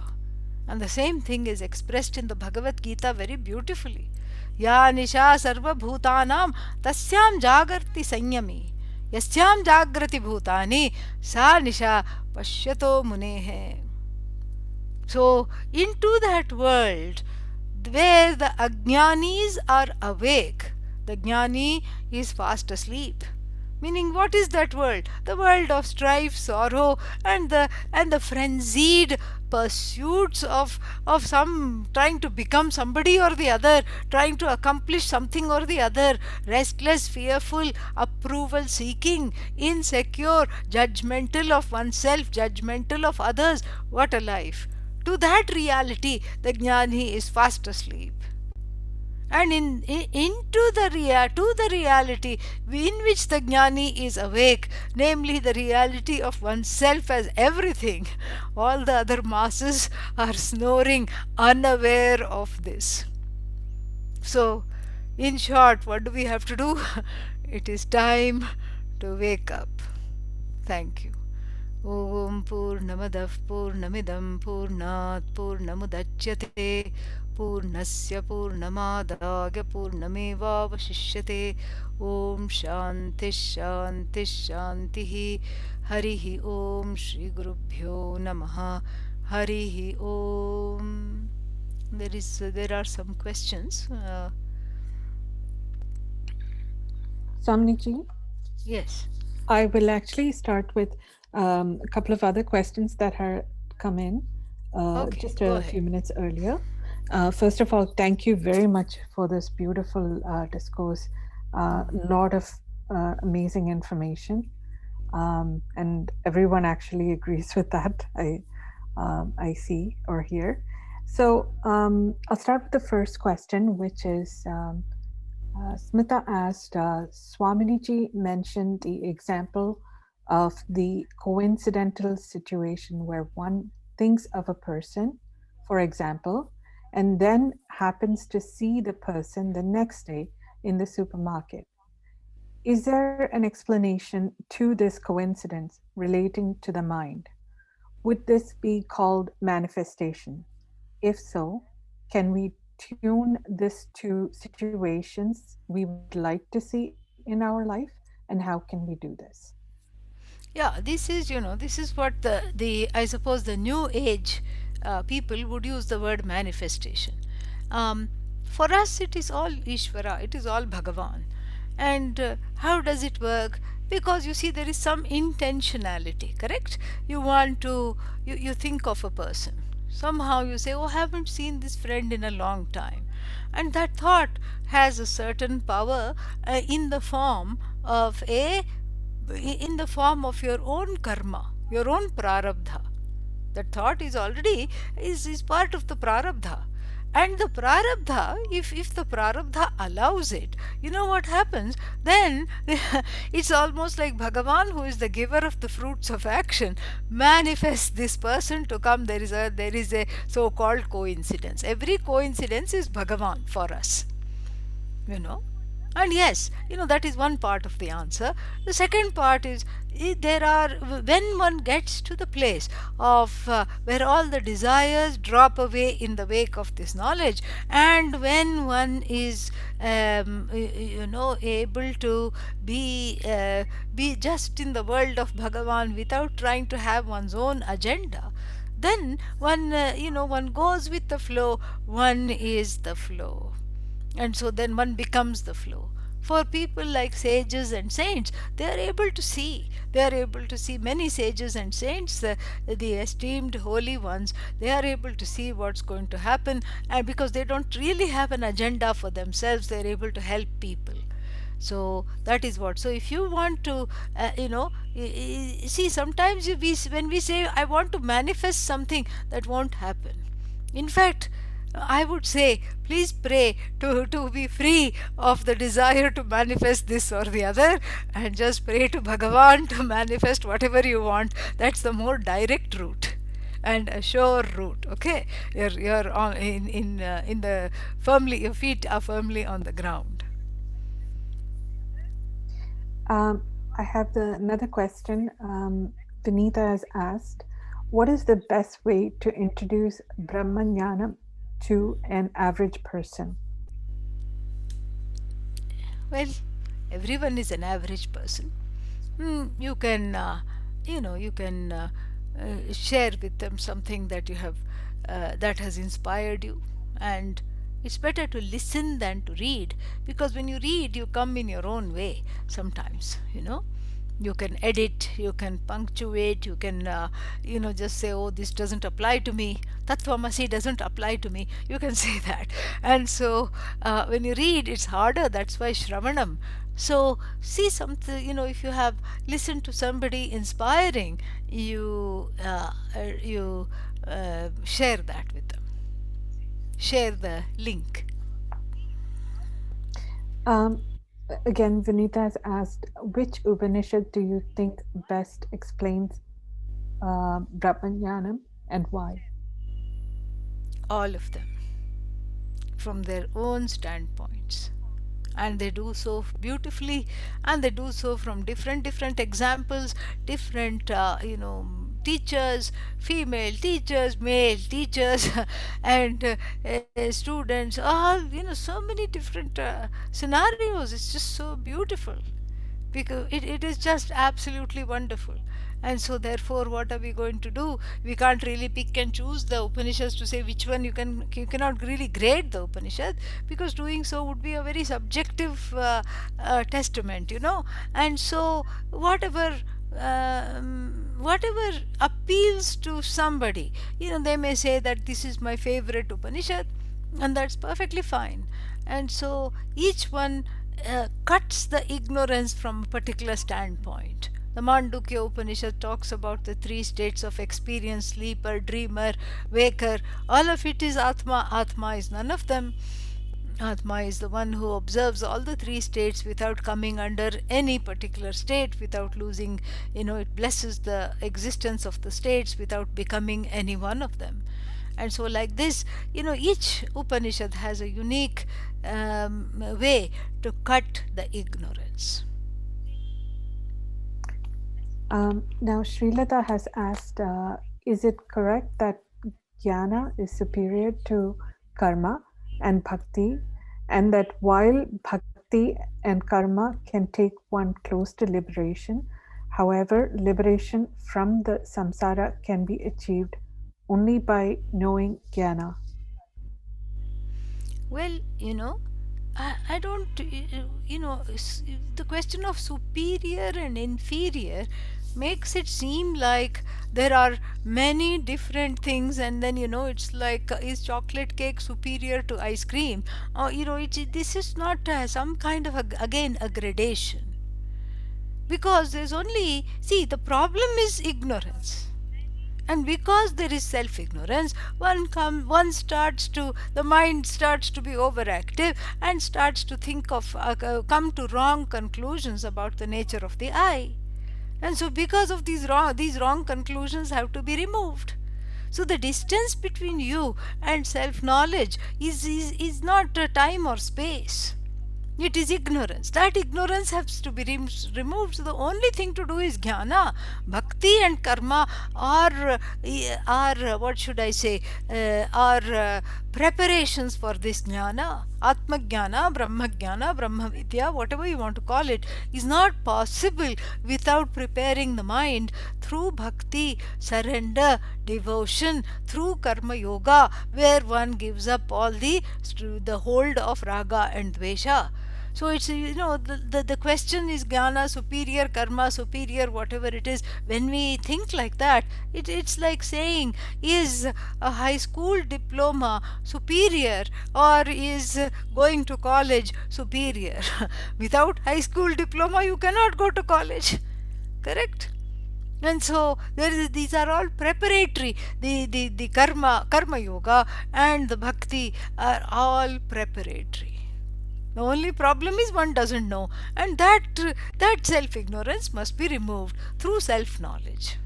And the same thing is expressed in the Bhagavad Gita very beautifully. Ya nisha sarva bhutanam tasyam jagarti sanyami yasyam jagrati bhutani sa nisha pashyato munehe. So into that world where the ajnanis are awake, the jnani is fast asleep. Meaning, what is that world? The world of strife, sorrow, and the frenzied pursuits of some trying to become somebody or the other, trying to accomplish something or the other, restless, fearful, approval seeking, insecure, judgmental of oneself, judgmental of others. What a life! To that reality, the jnani is fast asleep. And to the reality in which the jnani is awake, namely the reality of oneself as everything, all the other masses are snoring, unaware of this. So, in short, what do we have to do? It is time to wake up. Thank you. Om Purnamadav Purnamidam Purnat Purnamudachyate Purnasya Purnamadagya Purnameva Vashishyate. Om Shanti Shanti Shantihi. Harihi Om Shri Gurubhyo Namaha. Harihi Om. There are some questions. Swamniji, Yes. I will actually start with a couple of other questions that have come in Okay, just go a ahead. few minutes earlier. First of all, thank you very much for this beautiful discourse. A lot of amazing information, and everyone actually agrees with that. I see or hear. So I'll start with the first question, which is. Smita asked, Swaminiji mentioned the example of the coincidental situation where one thinks of a person, for example, and then happens to see the person the next day in the supermarket. Is there an explanation to this coincidence relating to the mind? Would this be called manifestation? If so, can we tune this to situations we would like to see in our life? And how can we do this? Yeah, this is, this is what I suppose the new age people would use the word manifestation. Um, for us, it is all Ishvara, it is all Bhagavan. And how does it work? Because you see, there is some intentionality, correct? You want to, you think of a person. Somehow you say, oh, I haven't seen this friend in a long time. And that thought has a certain power in the form of in the form of your own karma, your own prarabdha. That thought is already is part of the prarabdha. And the prarabdha, if the prarabdha allows it, you know what happens? Then it's almost like Bhagavan, who is the giver of the fruits of action, manifests this person to come. There is a so-called coincidence. Every coincidence is Bhagavan for us, you know. And yes, that is one part of the answer. The second part is, there are, when one gets to the place of where all the desires drop away in the wake of this knowledge, and when one is able to be just in the world of Bhagavan without trying to have one's own agenda, then one goes with the flow. One is the flow, and so then one becomes the flow. For people like sages and saints, they are able to see many sages and saints, the esteemed holy ones. They are able to see what's going to happen, and because they don't really have an agenda for themselves, they are able to help people. So that is what. So if you want to see, sometimes when we say I want to manifest something, that won't happen. In fact, I would say, please pray to be free of the desire to manifest this or the other, and just pray to Bhagavan to manifest whatever you want. That's the more direct route and a sure route. Okay, you're on in the firmly, your feet are firmly on the ground. I have another question. Vinita has asked, what is the best way to introduce Brahmanyana to an average person? Well, everyone is an average person. You can, you can share with them something that you have that has inspired you, and it's better to listen than to read, because when you read, you come in your own way. Sometimes, you can edit, you can punctuate, you can just say, oh, this doesn't apply to me, tattvamasi doesn't apply to me, you can say that. And so when you read, it's harder. That's why shravanam. So see something, if you have listened to somebody inspiring, you share that with them, share the link. Um, Again, Vinita has asked, which Upanishad do you think best explains Brahmanyanam and why? All of them, from their own standpoints, and they do so beautifully, and they do so from different examples, different teachers, female teachers, male teachers, and students, all, so many different scenarios. It's just so beautiful, because it is just absolutely wonderful. And so therefore what are we going to do? We can't really pick and choose the Upanishads to say which one you cannot really grade the Upanishad, because doing so would be a very subjective testament, and so whatever appeals to somebody, they may say that this is my favorite Upanishad, and that's perfectly fine. And so each one cuts the ignorance from a particular standpoint. The Mandukya Upanishad talks about the three states of experience: sleeper, dreamer, waker. All of it is Atma. Atma is none of them. Atma is the one who observes all the three states without coming under any particular state, without losing, it blesses the existence of the states without becoming any one of them. And so, like this, each Upanishad has a unique way to cut the ignorance. Now, Srilata has asked, is it correct that jnana is superior to karma and bhakti, and that while bhakti and karma can take one close to liberation, however, liberation from the samsara can be achieved only by knowing jnana? Well, I don't, the question of superior and inferior makes it seem like there are many different things, and then, it's like, is chocolate cake superior to ice cream? Or, this is not some kind of, again, a gradation. Because there's only, see, the problem is ignorance. And because there is self-ignorance, the mind starts to be overactive and starts to think of, come to wrong conclusions about the nature of the I. And so because of these wrong conclusions have to be removed. So the distance between you and self-knowledge is not time or space. It is ignorance. That ignorance has to be removed. So the only thing to do is jnana. Bhakti and karma are what should I say, are preparations for this jnana. Atma jnana, Brahma Vidya, whatever you want to call it, is not possible without preparing the mind through bhakti, surrender, devotion, through karma yoga, where one gives up all the hold of raga and dvesha. So it's, the question is jnana superior, karma superior, whatever it is. When we think like that, it's like saying, is a high school diploma superior, or is going to college superior? Without high school diploma, you cannot go to college. Correct? And so these are all preparatory. The karma yoga and the bhakti are all preparatory. The only problem is one doesn't know, and that self-ignorance must be removed through self-knowledge.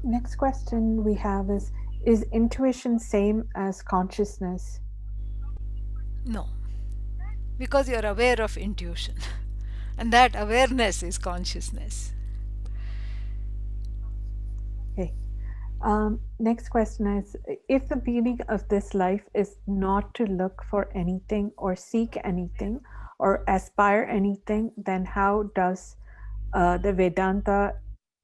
Next question we have is intuition same as consciousness? No, because you're aware of intuition, and that awareness is consciousness. Okay. Next question is, if the meaning of this life is not to look for anything or seek anything or aspire anything, then how does the Vedanta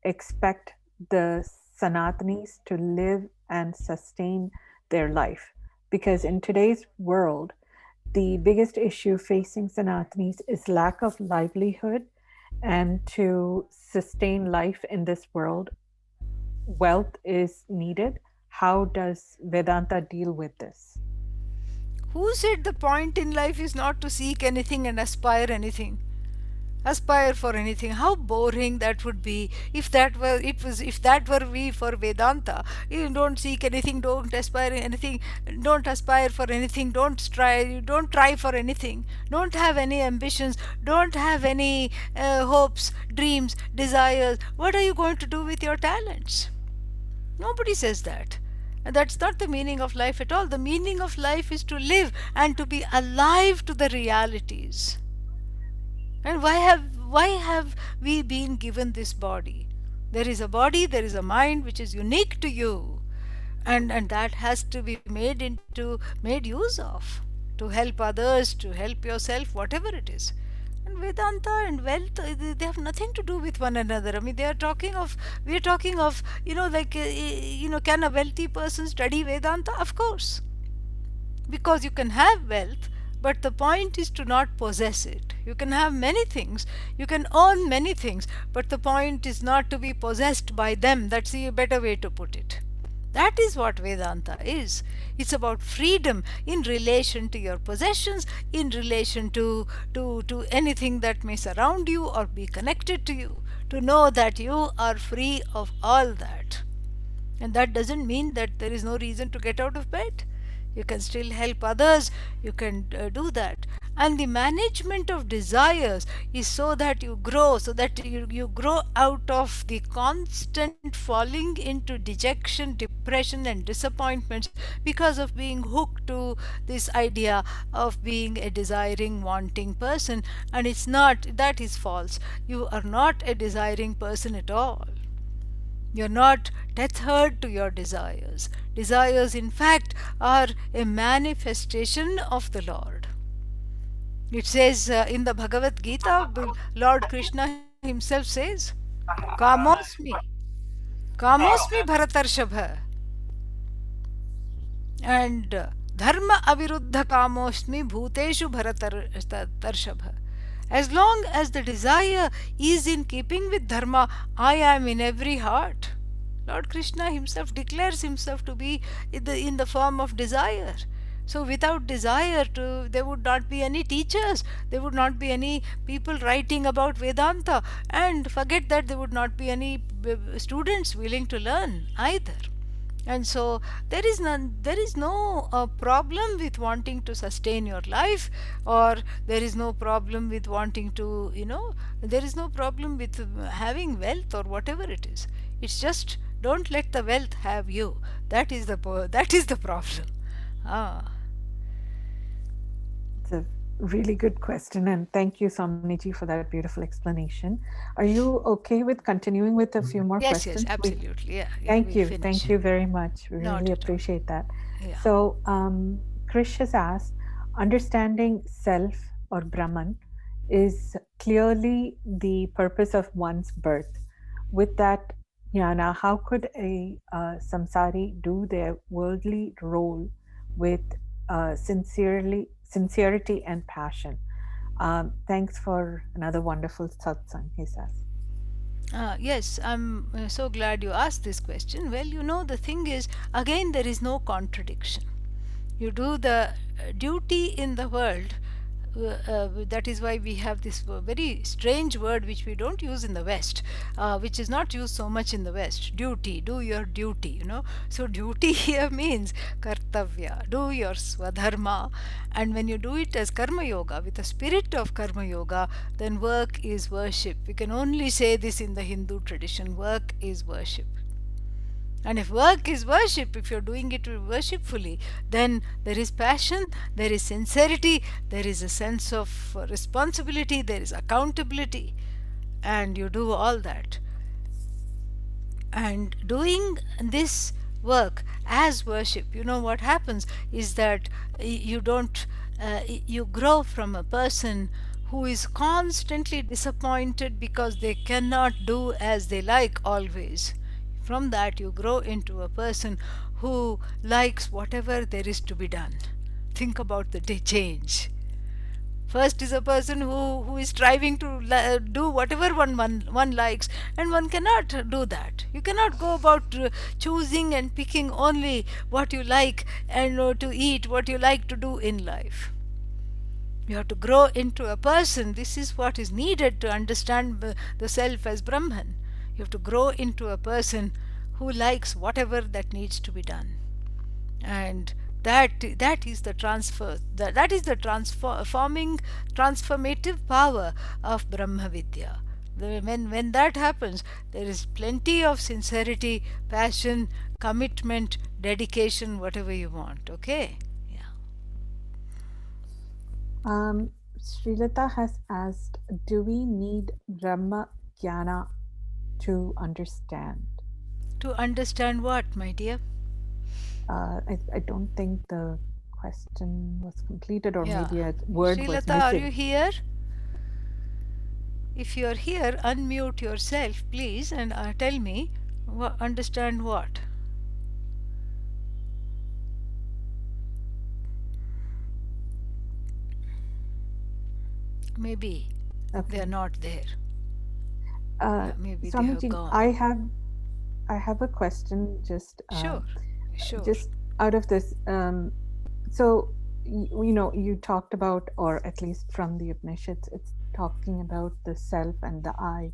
expect the Sanatanis to live and sustain their life? Because in today's world, the biggest issue facing Sanatanis is lack of livelihood, and to sustain life in this world, wealth is needed. How does Vedanta deal with this? Who said the point in life is not to seek anything and aspire anything? Aspire for anything? How boring that would be if that were we for Vedanta. You don't seek anything, don't aspire anything, don't aspire for anything, don't try for anything, don't have any ambitions, don't have any hopes, dreams, desires. What are you going to do with your talents? Nobody says that. And that's not the meaning of life at all. The meaning of life is to live and to be alive to the realities. And why have we been given this body? There is a body, there is a mind which is unique to you. And that has to be made use of, to help others, to help yourself, whatever it is. And Vedanta and wealth, they have nothing to do with one another. I mean, we are talking of, can a wealthy person study Vedanta? Of course, because you can have wealth, but the point is to not possess it. You can have many things, you can own many things, but the point is not to be possessed by them. That's a better way to put it. That is what Vedanta is. It's about freedom in relation to your possessions, in relation to anything that may surround you or be connected to you, to know that you are free of all that. And that doesn't mean that there is no reason to get out of bed. You can still help others, you can do that. And the management of desires is so that you grow, so that you grow out of the constant falling into dejection, depression, and disappointments because of being hooked to this idea of being a desiring, wanting person. And it's not, that is false. You are not a desiring person at all. You're not tethered to your desires. Desires, in fact, are a manifestation of the Lord. It says in the Bhagavad Gita, Lord Krishna himself says, Kamosmi, Kamosmi Bharatarshava, and Dharma Aviruddha Kamosmi Bhuteshu Bharatarshava. As long as the desire is in keeping with Dharma, I am in every heart. Lord Krishna himself declares himself to be in the form of desire. So without desire, there would not be any teachers, there would not be any people writing about Vedanta, and forget that there would not be any students willing to learn either. And so there is no problem with wanting to sustain your life, or there is no problem with wanting to, there is no problem with having wealth or whatever it is. It's just don't let the wealth have you. That is the problem. Ah. It's a really good question, and thank you, Swamiji, for that beautiful explanation. Are you okay with continuing with a few more Yes, questions? yes, absolutely. Yeah, Thank we'll you. finish. Thank you very much. We Not really at all. appreciate that. Yeah. So, Krish has asked, understanding self or Brahman is clearly the purpose of one's birth. With that, Jnana, how could a samsari do their worldly role with sincerity and passion? Thanks for another wonderful satsang, he says. Yes, I'm so glad you asked this question. Well, the thing is, again, there is no contradiction. You do the duty in the world. That is why we have this very strange word which we don't use in the West, which is not used so much in the West. Duty, do your duty. So duty here means kartavya, do your swadharma. And when you do it as karma yoga, with the spirit of karma yoga, then work is worship. We can only say this in the Hindu tradition: work is worship. And if work is worship, if you're doing it worshipfully, then there is passion, there is sincerity, there is a sense of responsibility, there is accountability, and you do all that. And doing this work as worship, what happens is that you don't, you grow from a person who is constantly disappointed because they cannot do as they like always. From that, you grow into a person who likes whatever there is to be done. Think about the change. First is a person who is striving to do whatever one likes, and one cannot do that. You cannot go about choosing and picking only what you like and to eat, what you like to do in life. You have to grow into a person. This is what is needed to understand the self as Brahman. You have to grow into a person who likes whatever that needs to be done. And that is the that is the transformative power of Brahma Vidya. When that happens, there is plenty of sincerity, passion, commitment, dedication, whatever you want. Okay? Yeah. Srilata has asked, do we need Brahma Jnana to understand? To understand what, my dear? I don't think the question was completed, or Yeah. maybe a word was Srilata, are you missing. here? if you are here, unmute yourself, please, and tell me, understand what? Maybe they are Okay. not there. Maybe they have Swamiji, gone. I have a question Sure, sure. just out of this. So you know, you talked about, or at least from the Upanishads, it's talking about the self and the I.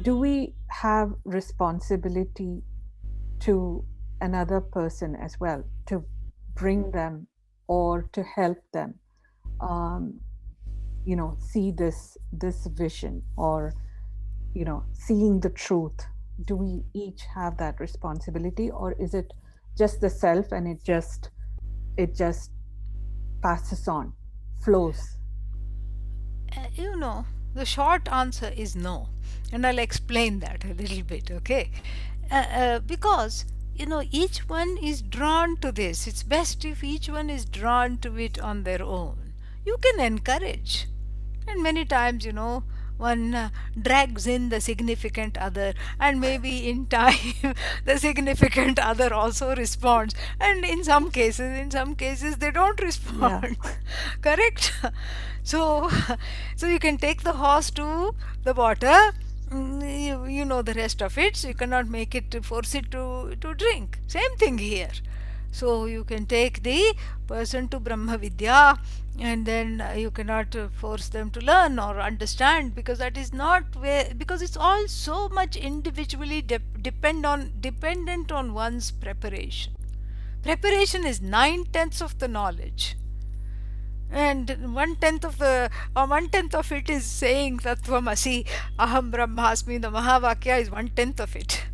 Do we have responsibility to another person as well, to bring them or to help them, um, you know, see this vision, or you know, seeing the truth? Do we each have that responsibility, or is it just the self and it just passes on, flows? You know, the short answer is no. And I'll explain that a little bit, okay? Because, you know, each one is drawn to this. It's best if each one is drawn to it on their own. You can encourage. And many times, you know, one drags in the significant other, and maybe in time the significant other also responds, and in some cases they don't Yeah, respond. Correct. So so you can take the horse to the water. You know the rest of it, so you cannot make it to force it to drink. Same thing here. So you can take the person to Brahma Vidya, and then you cannot force them to learn or understand, because that is not where, because it's all so much individually dependent on one's preparation. Preparation is 9/10 of the knowledge, and 1/10 of the, or 1/10 of it is saying Tattvamasi, Aham Brahmasmi. The Mahavakya is 1/10 of it.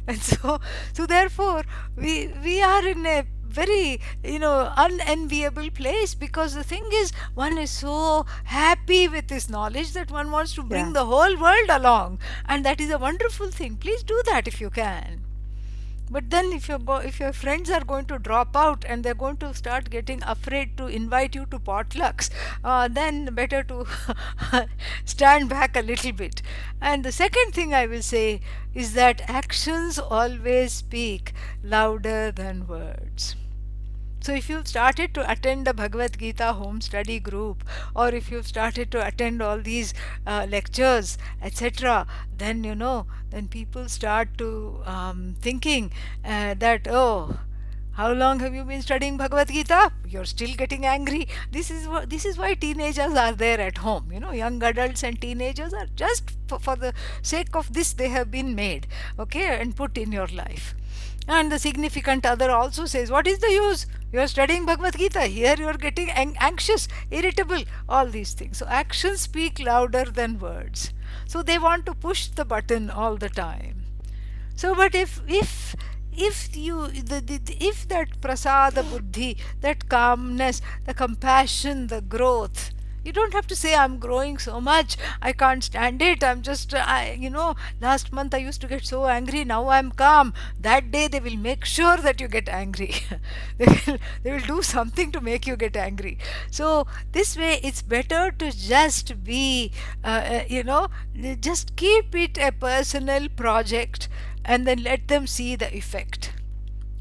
And so therefore we are in a very, you know, unenviable place, because the thing is, one is so happy with this knowledge that one wants to yeah, bring the whole world along, and that is a wonderful thing. Please do that if you can. But then if your friends are going to drop out and they're going to start getting afraid to invite you to potlucks, then better to stand back a little bit. And the second thing I will say is that actions always speak louder than words. So if you've started to attend the Bhagavad Gita home study group, or if you've started to attend all these lectures, etc., then you know, then people start to thinking that, oh, how long have you been studying Bhagavad Gita? You're still getting angry. This is why teenagers are there at home. You know, young adults and teenagers are just for the sake of this they have been made, okay, and put in your life. And the significant other also says, what is the use? You are studying Bhagavad Gita. Here you are getting anxious, irritable, all these things. So actions speak louder than words. So they want to push the button all the time. So, but if that prasada buddhi, that calmness, the compassion, the growth, you don't have to say, I'm growing so much, I can't stand it, I'm just you know, last month I used to get so angry, now I'm calm. That day they will make sure that you get angry. They will do something to make you get angry. So this way it's better to just be you know, just keep it a personal project, and then let them see the effect.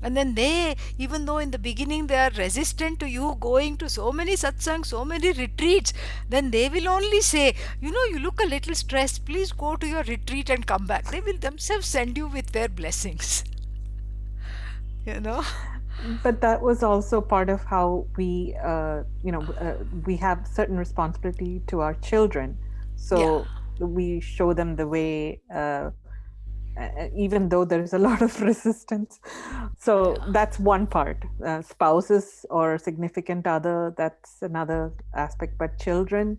And then they, even though in the beginning they are resistant to you going to so many satsangs, so many retreats, then they will only say, you know, you look a little stressed, please go to your retreat and come back. They will themselves send you with their blessings. You know. but that was also part of how we, you know, we have certain responsibility to our children, Yeah. so we show them the way, even though there's a lot of resistance. So Yeah. that's one part. Spouses or significant other, that's another aspect, but children,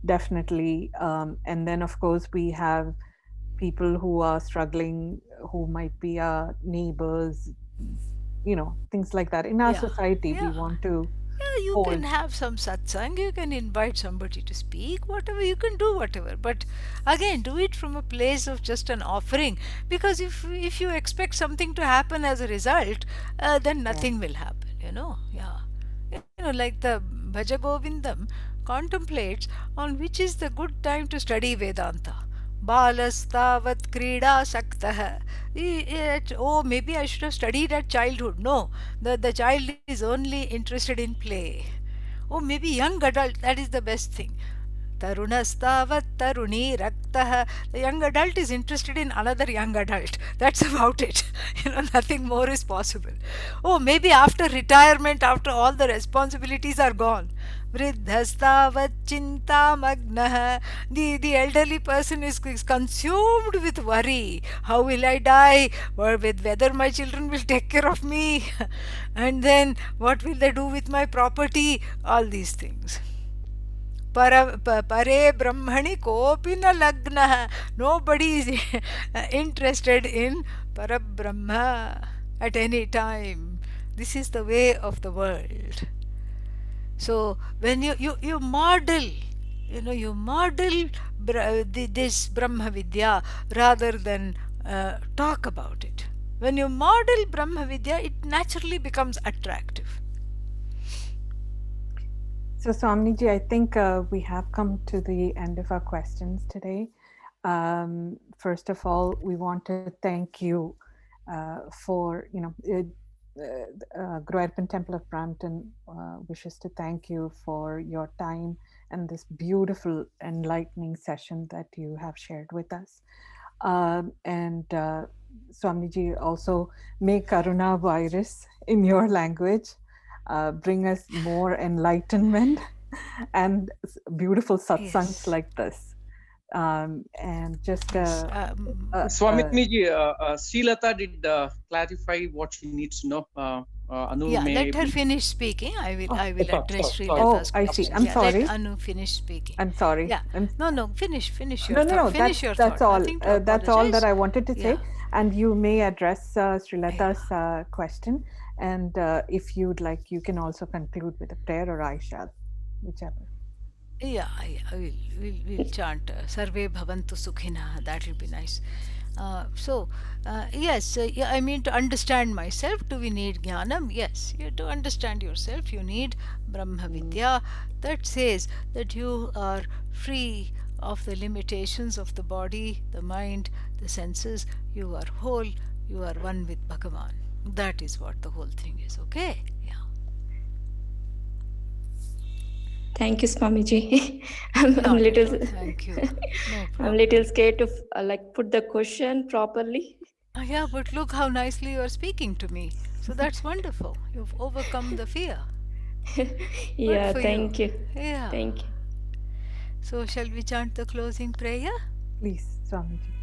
definitely. And then of course we have people who are struggling, who might be our neighbors, you know, things like that. In our Yeah. society, we Yeah. want to Yeah, you can hold. have some satsang, you can invite somebody to speak, whatever, you can do whatever. But again, do it from a place of just an offering. Because if you expect something to happen as a result, then Yeah, nothing will happen, you know. Yeah. You know, like the Bhaja Govindam contemplates on which is the good time to study Vedanta. Balastavat krida saktah. Oh, maybe I should have studied at childhood. No, the child is only interested in play. Oh, maybe young adult, that is the best thing. Tarunastavat taruni raktaha. The young adult is interested in another young adult. That's about it. Nothing more is possible. Oh, maybe after retirement, after all the responsibilities are gone. Vriddhastavat chinta magnaha. The elderly person is consumed with worry. How will I die? Or with whether my children will take care of me? And then what will they do with my property? All these things. Pare Brahmani kopi na lagna. Nobody is interested in Parabrahma at any time. This is the way of the world. So when you model, you model this Brahma Vidya rather than talk about it. When you model Brahma Vidya, it naturally becomes attractive. So, Swamiji, I think we have come to the end of our questions today. First of all, we want to thank you for, Guruarpan Temple of Brampton wishes to thank you for your time and this beautiful, enlightening session that you have shared with us. And Swamiji, also may Karuna virus in your language bring us more enlightenment and beautiful satsangs like this. And just Swamini Srilata did clarify what she needs to know. Anu let her finish speaking. I will address Srilata's I see. question. I'm sorry. Let Anu finish speaking. I'm sorry. Yeah. No, finish your thought. No, finish your that's thought. all. That's all that I wanted to say. Yeah. And you may address Srilata's question. And if you'd like, you can also conclude with a prayer, or I shall, whichever. Yeah, we'll chant Sarve Bhavantu Sukhina. That will be nice. Yes, I mean, to understand myself, do we need Jnanam? Yes, to understand yourself, you need Brahma Vidya that says that you are free of the limitations of the body, the mind, the senses. You are whole, you are one with Bhagavan. That is what the whole thing is, okay? Yeah. Thank you, Swamiji. I'm little. Thank you. No problem. I'm little scared to put the question properly. Yeah, but look how nicely you are speaking to me. So that's wonderful. You've overcome the fear. Yeah, thank you. Yeah. Thank you. So shall we chant the closing prayer? Please, Swamiji.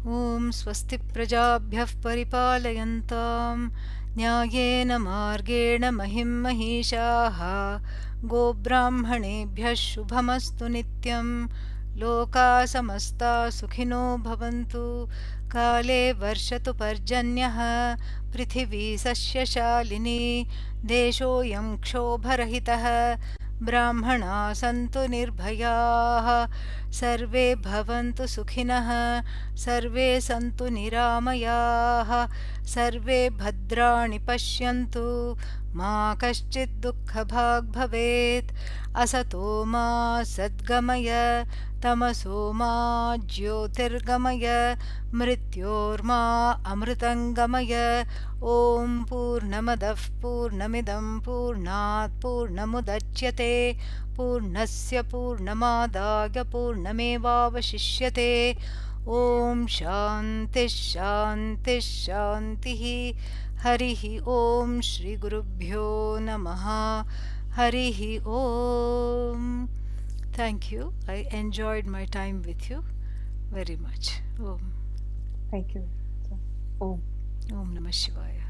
Om Swasti Prajabhyah Paripalayantam Nyayena Margena Mahim Mahishaha Go Brahmanebhyah Shubhamastu Nityam Loka Samasta Sukhino Bhavantu Kale Varshatu Parjanyah Prithivi Sasyashalini Deshoyam Kshobarahitah Brahmana Santu Nirbhayaah Sarve Bhavantu Sukhinah Sarve Santu Niramayaah Sarve Bhadrani Pashyantu Ma Kaschid Dukkha Bhag Bhavet Asato Ma Sadgamaya Tamaso Ma Jyotirgamaya Mrityorma Amritangamaya Om Purnamadav Purnamidam Purnat Purnamudachyate Purnasya Purnamadaya Purnamevavashishyate Om Shanti Shanti Shanti Harihi Om Shri Gurubhyo Namaha Harihi Om. Thank you. I enjoyed my time with you very much. Om. Thank you. Om. Om Namah Shivaya.